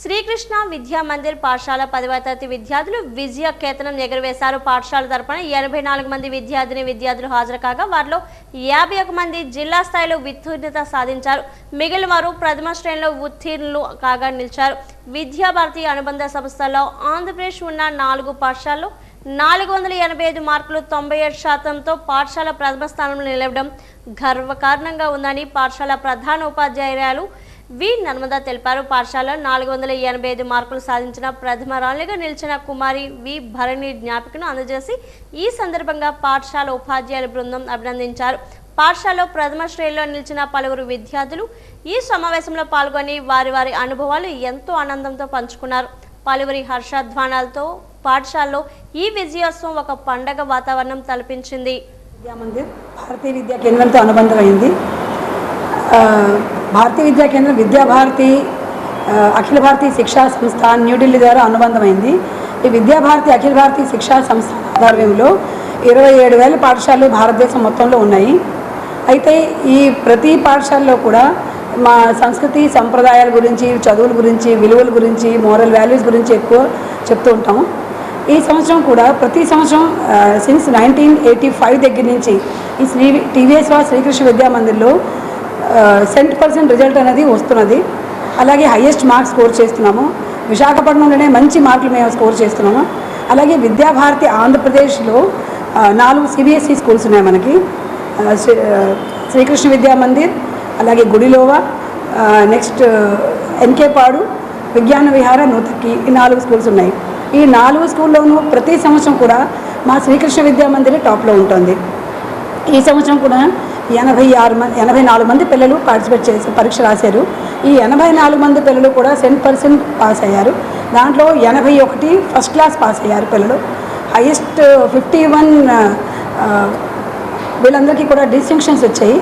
శ్రీకృష్ణ విద్యా మందిర్ పాఠశాల 10వ తరగతి విద్యార్థులు విజయ కేతనం ఎగురవేశారు. పాఠశాల తరపున 84 మంది విద్యార్థులు హాజరు కాగా వారిలో 51 మంది జిల్లా స్థాయిలో ఉత్తీర్ణత సాధించారు. మిగిలిన వారు ప్రథమ శ్రేణిలో ఉత్తీర్ణులు కాగా నిలిచారు. విద్యాభారతి అనుబంధ సంస్థల్లో ఆంధ్రప్రదేశ్ ఉన్న 4 పాఠశాలలో 485 మార్కులు 97%తో పాఠశాల ప్రథమ స్థానంలో నిలవడం గర్వకారణంగా ఉందని పాఠశాల ప్రధాన ఉపాధ్యాయురాలు వి నర్మదా తెలిపారు. పాఠశాలలో 485 మార్కులు సాధించిన ప్రథమరాలుగా నిలిచిన కుమారి వి భరణి జ్ఞాపికను అందజేసి ఈ సందర్భంగా పాఠశాల ఉపాధ్యాయుల బృందం అభినందించారు. పాఠశాలలో ప్రథమ శ్రేణిలో నిలిచిన పలువురు విద్యార్థులు ఈ సమావేశంలో పాల్గొని వారి అనుభవాలు ఎంతో ఆనందంతో పంచుకున్నారు. పలువురి హర్షధ్వానాలతో పాఠశాలలో ఈ విజయోత్సవం ఒక పండగ వాతావరణం తలపించింది. విద్యామందిర్ భారతీయ విద్యా కేంద్రంతో అనుబంధమైంది. భారతీయ విద్యా కేంద్రం విద్యాభారతి అఖిల భారతీయ శిక్షా సంస్థ న్యూఢిల్లీ ద్వారా అనుబంధమైంది. ఈ విద్యాభారతి అఖిల భారతీయ శిక్షా సంస్థ ఆధ్వర్యంలో 27,000 పాఠశాలలు భారతదేశం మొత్తంలో ఉన్నాయి. అయితే ఈ ప్రతి పాఠశాలలో కూడా మా సంస్కృతి సంప్రదాయాల గురించి, చదువుల గురించి, విలువల గురించి, మోరల్ వాల్యూస్ గురించి ఎక్కువ చెప్తూ ఉంటాము. ఈ సంవత్సరం కూడా ప్రతి సంవత్సరం సిన్స్ 1985 దగ్గర నుంచి ఈ టీవీఎస్ శ్రీకృష్ణ విద్యా మందిర్లో 100% రిజల్ట్ అనేది వస్తున్నది. అలాగే హైయెస్ట్ మార్క్స్ స్కోర్ చేస్తున్నాము. విశాఖపట్నంలోనే మంచి మార్కులు మేము స్కోర్ చేస్తున్నాము. అలాగే విద్యాభారతి ఆంధ్రప్రదేశ్లో 4 సిబిఎస్ఈ స్కూల్స్ ఉన్నాయి మనకి. శ్రీకృష్ణ విద్యా మందిర్, అలాగే గుడిలోవా, నెక్స్ట్ ఎన్కేపాడు, విజ్ఞాన విహార, నూతక్కి, ఈ 4 స్కూల్స్ ఉన్నాయి. ఈ 4 స్కూల్లోనూ ప్రతి సంవత్సరం కూడా మా శ్రీకృష్ణ విద్యా మందిరే టాప్లో ఉంటుంది. ఈ సంవత్సరం కూడా 84 మంది పిల్లలు పార్టిసిపేట్ చేసి పరీక్ష రాశారు. ఈ 84 మంది పిల్లలు కూడా 100% పాస్ అయ్యారు. దాంట్లో 81 ఫస్ట్ క్లాస్ పాస్ అయ్యారు పిల్లలు. హైయెస్ట్ 51 వీళ్ళందరికీ కూడా డిస్టింక్షన్స్ వచ్చాయి.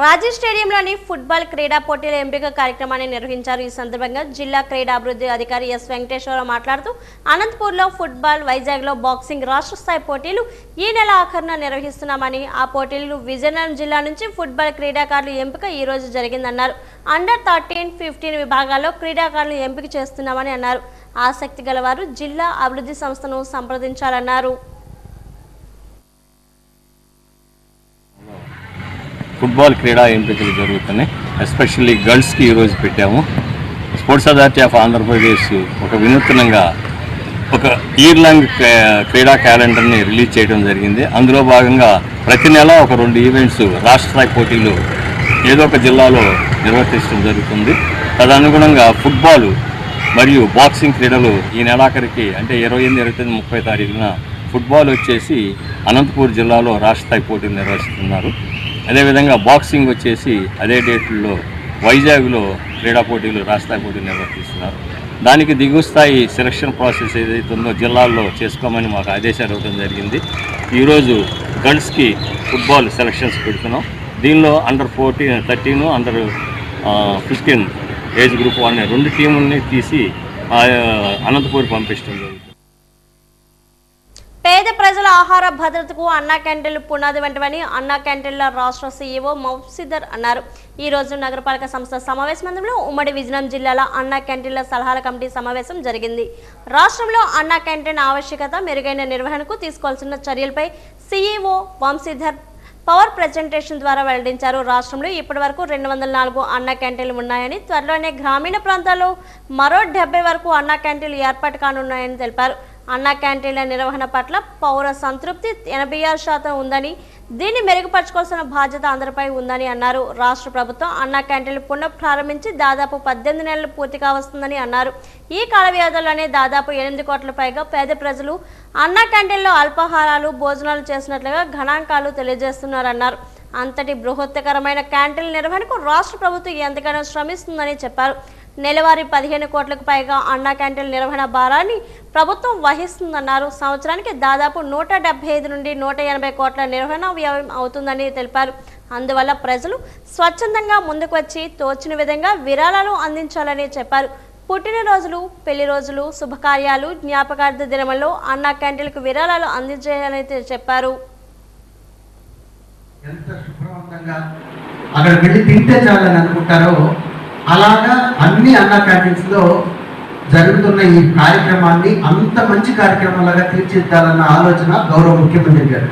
రాజీ స్టేడియంలోని ఫుట్బాల్ క్రీడా పోటీల ఎంపిక కార్యక్రమాన్ని నిర్వహించారు. ఈ సందర్భంగా జిల్లా క్రీడాభివృద్ధి అధికారి ఎస్ వెంకటేశ్వరరావు మాట్లాడుతూ అనంతపూర్లో ఫుట్బాల్, వైజాగ్లో బాక్సింగ్ రాష్ట్ర స్థాయి పోటీలు ఈ నెల ఆఖరున నిర్వహిస్తున్నామని, ఆ పోటీలు విజయనగరం జిల్లా నుంచి ఫుట్బాల్ క్రీడాకారుల ఎంపిక ఈ రోజు జరిగిందన్నారు. అండర్ 13, 15 విభాగాల్లో క్రీడాకారులను ఎంపిక చేస్తున్నామని అన్నారు. ఆసక్తి గలవారు జిల్లా అభివృద్ధి సంస్థను సంప్రదించాలన్నారు. ఫుట్బాల్ క్రీడా ఎంపికలు జరుగుతున్నాయి. ఎస్పెషల్లీ గర్ల్స్కి ఈరోజు పెట్టాము. స్పోర్ట్స్ అథారిటీ ఆఫ్ ఆంధ్రప్రదేశ్ ఒక వినూత్నంగా ఒక ఇయర్ లాంగ్ క్రీడా క్యాలెండర్ని రిలీజ్ చేయడం జరిగింది. అందులో భాగంగా ప్రతి నెల ఒక 2 ఈవెంట్స్ రాష్ట్ర స్థాయి పోటీలు ఏదో ఒక జిల్లాలో నిర్వర్తించడం జరుగుతుంది. తదనుగుణంగా ఫుట్బాల్ మరియు బాక్సింగ్ క్రీడలు ఈ నెలాఖరికి అంటే 28, 29, 30 తారీఖున ఫుట్బాల్ వచ్చేసి అనంతపూర్ జిల్లాలో రాష్ట్ర స్థాయి పోటీలు నిర్వహిస్తున్నారు. అదేవిధంగా బాక్సింగ్ వచ్చేసి అదే డేట్లో వైజాగ్లో క్రీడా పోటీలు రాష్ట్ర పోటీలు నిర్వర్తిస్తున్నారు. దానికి దిగువ స్థాయి సెలక్షన్ ప్రాసెస్ ఏదైతే ఉందో జిల్లాల్లో చేసుకోమని మాకు ఆదేశాలు ఇవ్వడం జరిగింది. ఈరోజు గర్ల్స్కి ఫుట్బాల్ సెలక్షన్స్ పెడుతున్నాం. దీనిలో అండర్ 14, 13, అండర్ 15 ఏజ్ గ్రూప్ వాళ్ళని 2 టీముల్ని తీసి అనంతపూర్ పంపించడం జరుగుతుంది. పేద ప్రజల ఆహార భద్రతకు అన్నా క్యాంటీన్లు పునాది వంటివని అన్నా క్యాంటీన్ల రాష్ట్ర సీఈఓ మౌసిదర్ అన్నారు. ఈ రోజు నగరపాలక సంస్థ సమావేశ మందిరంలో ఉమ్మడి విజయనగరం జిల్లాల అన్నా క్యాంటీన్ల సలహాల కమిటీ సమావేశం జరిగింది. రాష్ట్రంలో అన్నా క్యాంటీన్ ఆవశ్యకత, మెరుగైన నిర్వహణకు తీసుకోవాల్సిన చర్యలపై సీఈఓ వంశీధర్ పవర్ ప్రజెంటేషన్ ద్వారా వెల్లడించారు. రాష్ట్రంలో ఇప్పటివరకు 204 అన్నా క్యాంటీన్లు ఉన్నాయని, త్వరలోనే గ్రామీణ ప్రాంతాల్లో మరో 70 వరకు అన్నా క్యాంటీన్లు ఏర్పాటు కానున్నాయని తెలిపారు. అన్నా క్యాంటీన్ల నిర్వహణ పట్ల పౌర సంతృప్తి 86% ఉందని, దీన్ని మెరుగుపరచుకోవాల్సిన బాధ్యత అందరిపై ఉందని అన్నారు. రాష్ట్ర ప్రభుత్వం అన్నా క్యాంటీన్లు పునఃప్రారంభించి దాదాపు 18 నెలలు పూర్తిగా వస్తుందని అన్నారు. ఈ కాల వ్యవధిలోనే దాదాపు 8 కోట్ల పైగా పేద ప్రజలు అన్నా క్యాంటీన్లో అల్పాహారాలు, భోజనాలు చేసినట్లుగా గణాంకాలు తెలియజేస్తున్నారన్నారు. అంతటి బృహత్తకరమైన క్యాంటీన్ల నిర్వహణకు రాష్ట్ర ప్రభుత్వం ఎంతగానో శ్రమిస్తుందని చెప్పారు. నెలవారీ 15 కోట్లకు పైగా అన్నా క్యాంటీన్ల నిర్వహణ భారాన్ని ప్రభుత్వం వహిస్తుందన్నారు. సంవత్సరానికి దాదాపు 175 నుండి 180 కోట్ల నిర్వహణ వ్యయం అవుతుందని తెలిపారు. అందువల్ల ప్రజలు స్వచ్ఛందంగా ముందుకు వచ్చి తోచిన విధంగా విరాళాలు అందించాలని చెప్పారు. పుట్టినరోజులు, పెళ్లి రోజులు, శుభకార్యాలు, జ్ఞాపకార్థ దినములలో అన్నా క్యాంటీన్లకు విరాళాలు అందించాలని చెప్పారు. అక్కడ వెళ్ళి తింటే చాలని అనుకుంటారో అలాగా అన్ని అన్నా క్యాంటీన్స్లో జరుగుతున్న ఈ కార్యక్రమాన్ని అంత మంచి కార్యక్రమంలాగా తీర్చిదిద్దాలన్న ఆలోచన గౌరవ ముఖ్యమంత్రి గారు.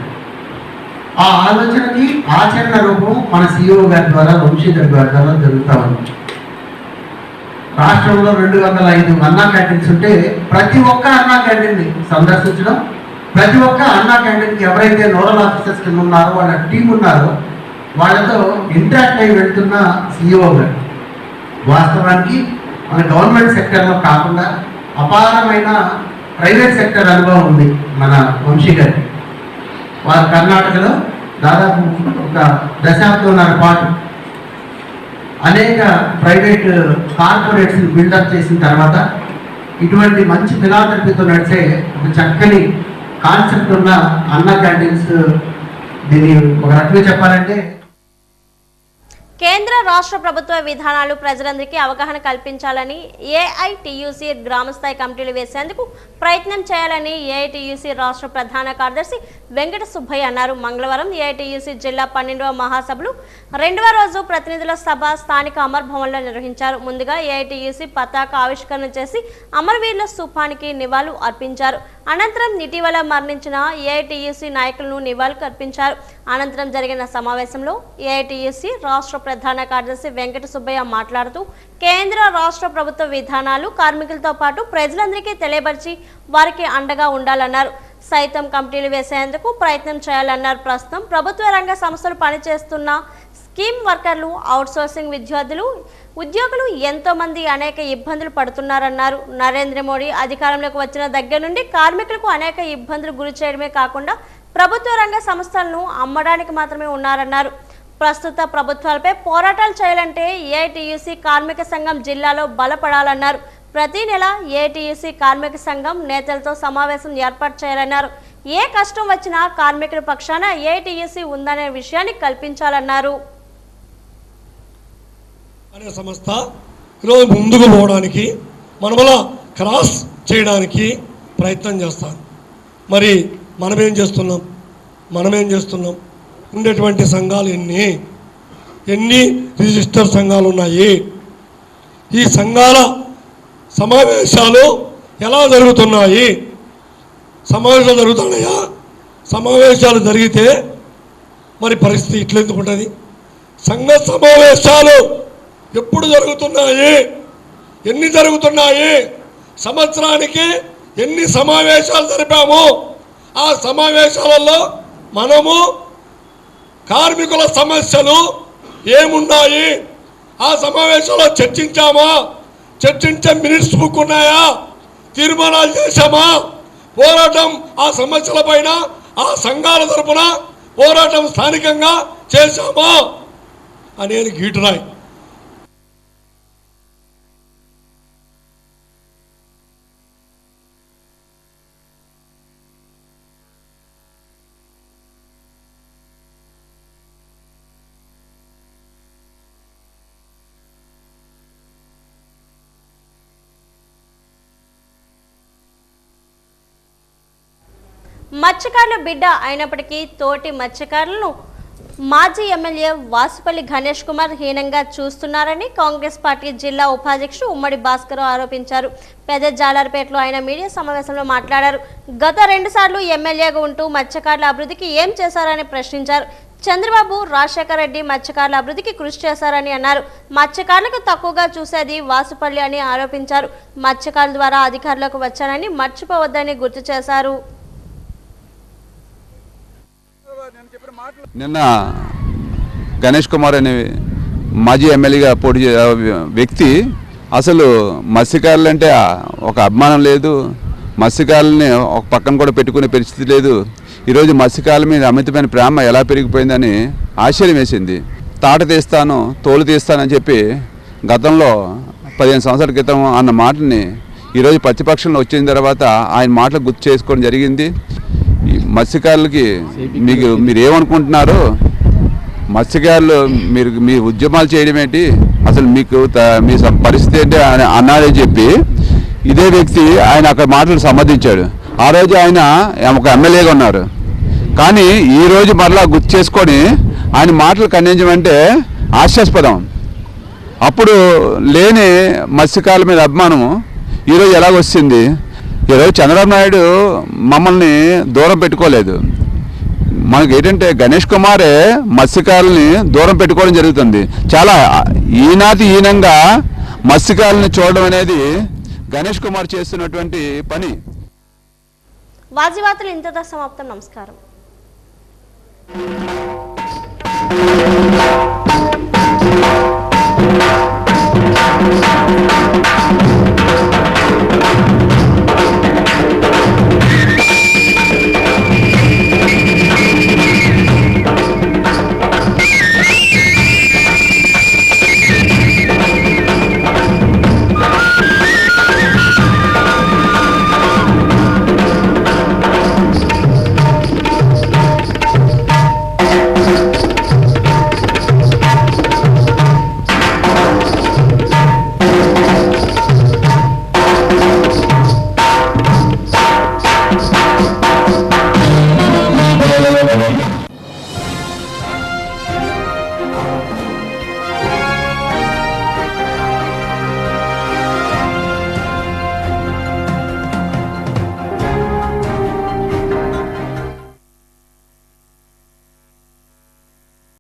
ఆ ఆలోచనకి ఆచరణ రూపం మన సిఇఓ గారి ద్వారా, వంశీధర్ గారి ద్వారా జరుగుతూ ఉంది. రాష్ట్రంలో 205 అన్నా క్యాంటీన్స్ ఉంటే ప్రతి ఒక్క అన్నా క్యాంటీన్ని సందర్శించడం, ప్రతి ఒక్క అన్నా క్యాంటీన్కి ఎవరైతే నోడల్ ఆఫీసర్స్ కింద ఉన్నారో, వాళ్ళ టీం ఉన్నారో వాళ్ళతో ఇంటరాక్ట్ అయి వెళ్తున్న సిఇఓ గారు. వాస్తవానికి మన గవర్నమెంట్ సెక్టర్లో కాకుండా అపారమైన ప్రైవేట్ సెక్టర్ అనుభవం ఉంది మన వంశీ గారికి. వారు కర్ణాటకలో దాదాపు ఒక దశాబ్దంన్నర పాటు అనేక ప్రైవేట్ కార్పొరేట్స్ని బిల్డప్ చేసిన తర్వాత ఇటువంటి మంచి ఫిలాసఫీతో నడిచే ఒక చక్కని కాన్సెప్ట్ ఉన్న అన్నా క్యాంటీన్స్, దీన్ని ఒక రకంగా చెప్పాలంటే కేంద్ర రాష్ట్ర ప్రభుత్వ విధానాలు ప్రజలందరికీ అవగాహన కల్పించాలని ఏఐటియుసి గ్రామస్థాయి కమిటీలు వేసేందుకు ప్రయత్నం చేయాలని ఏఐటియుసి రాష్ట్ర ప్రధాన కార్యదర్శి వెంకట సుబ్బయ్య అన్నారు. మంగళవారం ఏఐటియుసి జిల్లా 12వ మహాసభలు 2వ రోజు ప్రతినిధుల సభ స్థానిక అమర్ భవన్లో నిర్వహించారు. ముందుగా ఏఐటియుసి పతాక ఆవిష్కరణ చేసి అమరవీరుల స్థూపానికి నివాళులు అర్పించారు. అనంతరం ఇటీవల మరణించిన ఏఐటియుసి నాయకులను నివాళులు అర్పించారు. అనంతరం జరిగిన సమావేశంలో ఏఐటియుసి రాష్ట్ర ప్రధాన కార్యదర్శి వెంకట సుబ్బయ్య మాట్లాడుతూ కేంద్ర రాష్ట్ర ప్రభుత్వ విధానాలు కార్మికులతో పాటు ప్రజలందరికీ తెలియపరిచి వారికి అండగా ఉండాలన్నారు. సైతం కమిటీలు వేసేందుకు ప్రయత్నం చేయాలన్నారు. ప్రస్తుతం ప్రభుత్వ రంగ సంస్థలు పనిచేస్తున్న స్కీమ్ వర్కర్లు, అవుట్సోర్సింగ్ ఉద్యోగులు ఎంతో మంది అనేక ఇబ్బందులు పడుతున్నారన్నారు. నరేంద్ర మోడీ అధికారంలోకి వచ్చిన దగ్గర నుండి కార్మికులకు అనేక ఇబ్బందులు గురి చేయడమే కాకుండా ప్రభుత్వ రంగ సంస్థలను అమ్మడానికి మాత్రమే ఉన్నారన్నారు. ప్రస్తుత ప్రభుత్వాలపై పోరాటాలు చేయాలంటే ఏఐటియుసి కార్మిక సంఘం జిల్లాలో బలపడాలన్నారు. ప్రతి నెల ఏఐటియుసి కార్మిక సంఘం నేతలతో సమావేశం ఏర్పాటు చేయాలన్నారు. ఏ కష్టం వచ్చినా కార్మికుల పక్షాన ఏఐటియుసి ఉందనే విషయాన్ని కల్పించాలన్నారు. అనే సంస్థ ఈరోజు ముందుకు పోవడానికి మనమల క్రాస్ చేయడానికి ప్రయత్నం చేస్తాం. మరి మనమేం చేస్తున్నాం? ఉండేటువంటి సంఘాలు ఎన్ని రిజిస్టర్ సంఘాలు ఉన్నాయి? ఈ సంఘాల సమావేశాలు ఎలా జరుగుతున్నాయి? సమావేశాలు జరుగుతున్నాయా? సమావేశాలు జరిగితే మరి పరిస్థితి ఇట్లెందుకు ఉంటుంది? సంఘ సమావేశాలు ఎప్పుడు జరుగుతున్నాయి? ఎన్ని జరుగుతున్నాయి? సంవత్సరానికి ఎన్ని సమావేశాలు జరిపాము? ఆ సమావేశాలలో మనము కార్మికుల సమస్యలు ఏమున్నాయి? ఆ సమావేశంలో చర్చించే మినిట్స్ బుక్ ఉన్నాయా? తీర్మానాలు చేశామా? పోరాటం ఆ సమస్యల పైన ఆ సంఘాల తరపున పోరాటం స్థానికంగా చేశామా అనేది గీటురాయి. మత్స్యకారుల బిడ్డ అయినప్పటికీ తోటి మత్స్యకారులను మాజీ ఎమ్మెల్యే వాసుపల్లి గణేష్ కుమార్ హీనంగా చూస్తున్నారని కాంగ్రెస్ పార్టీ జిల్లా ఉపాధ్యక్షుడు ఉమ్మడి భాస్కర్ ఆరోపించారు. పెద్ద జాలార్పేటలో ఆయన మీడియా సమావేశంలో మాట్లాడారు. గత 2 సార్లు ఎమ్మెల్యేగా ఉంటూ మత్స్యకారుల అభివృద్ధికి ఏం చేశారని ప్రశ్నించారు. చంద్రబాబు, రాజశేఖర రెడ్డి మత్స్యకారుల అభివృద్ధికి కృషి చేశారని అన్నారు. మత్స్యకారులకు తక్కువగా చూసేది వాసుపల్లి అని ఆరోపించారు. మత్స్యకారుల ద్వారా అధికారంలోకి వచ్చానని మర్చిపోవద్దని గుర్తు చేశారు. నిన్న గణేష్ కుమార్ అనే మాజీ ఎమ్మెల్యేగా పోటీ వ్యక్తి అసలు మత్స్యకారులు అంటే ఒక అభిమానం లేదు, మత్స్యకారులని ఒక పక్కన కూడా పెట్టుకునే పరిస్థితి లేదు. ఈరోజు మత్స్యకారుల మీద అమితమైన ప్రేమ ఎలా పెరిగిపోయిందని ఆశ్చర్యం వేసింది. తాట తీస్తాను, తోలు తీస్తానని చెప్పి గతంలో 15 సంవత్సరాల క్రితం అన్న మాటని ఈరోజు ప్రతిపక్షంలో వచ్చిన తర్వాత ఆయన మాటలు గుర్తు చేసుకోవడం జరిగింది. మత్స్యకారులకి మీరు ఏమనుకుంటున్నారు? మత్స్యకారులు మీ ఉద్యమాలు చేయడం ఏంటి? అసలు మీ పరిస్థితి ఏంటి అని అన్నారని చెప్పి ఇదే వ్యక్తి ఆయన అక్కడ మాటలు సంబంధించాడు. ఆ రోజు ఆయన ఒక ఎమ్మెల్యేగా ఉన్నారు. కానీ ఈరోజు మరలా గుర్తు చేసుకొని ఆయన మాటలు ఖండించమంటే హాస్యాస్పదం. అప్పుడు లేని మత్స్యకారుల మీద అభిమానము ఈరోజు ఎలాగొచ్చింది? ఈరోజు చంద్రబాబు నాయుడు మమ్మల్ని దూరం పెట్టుకోలేదు. మనకి ఏంటంటే గణేష్ కుమారే మత్స్యకారుల్ని దూరం పెట్టుకోవడం జరుగుతుంది. చాలా హీనంగా మత్స్యకారుల్ని చూడడం అనేది గణేష్ కుమార్ చేస్తున్నటువంటి పని. వాజీవార్తలు ఇంతతో సమాప్తం. నమస్కారం.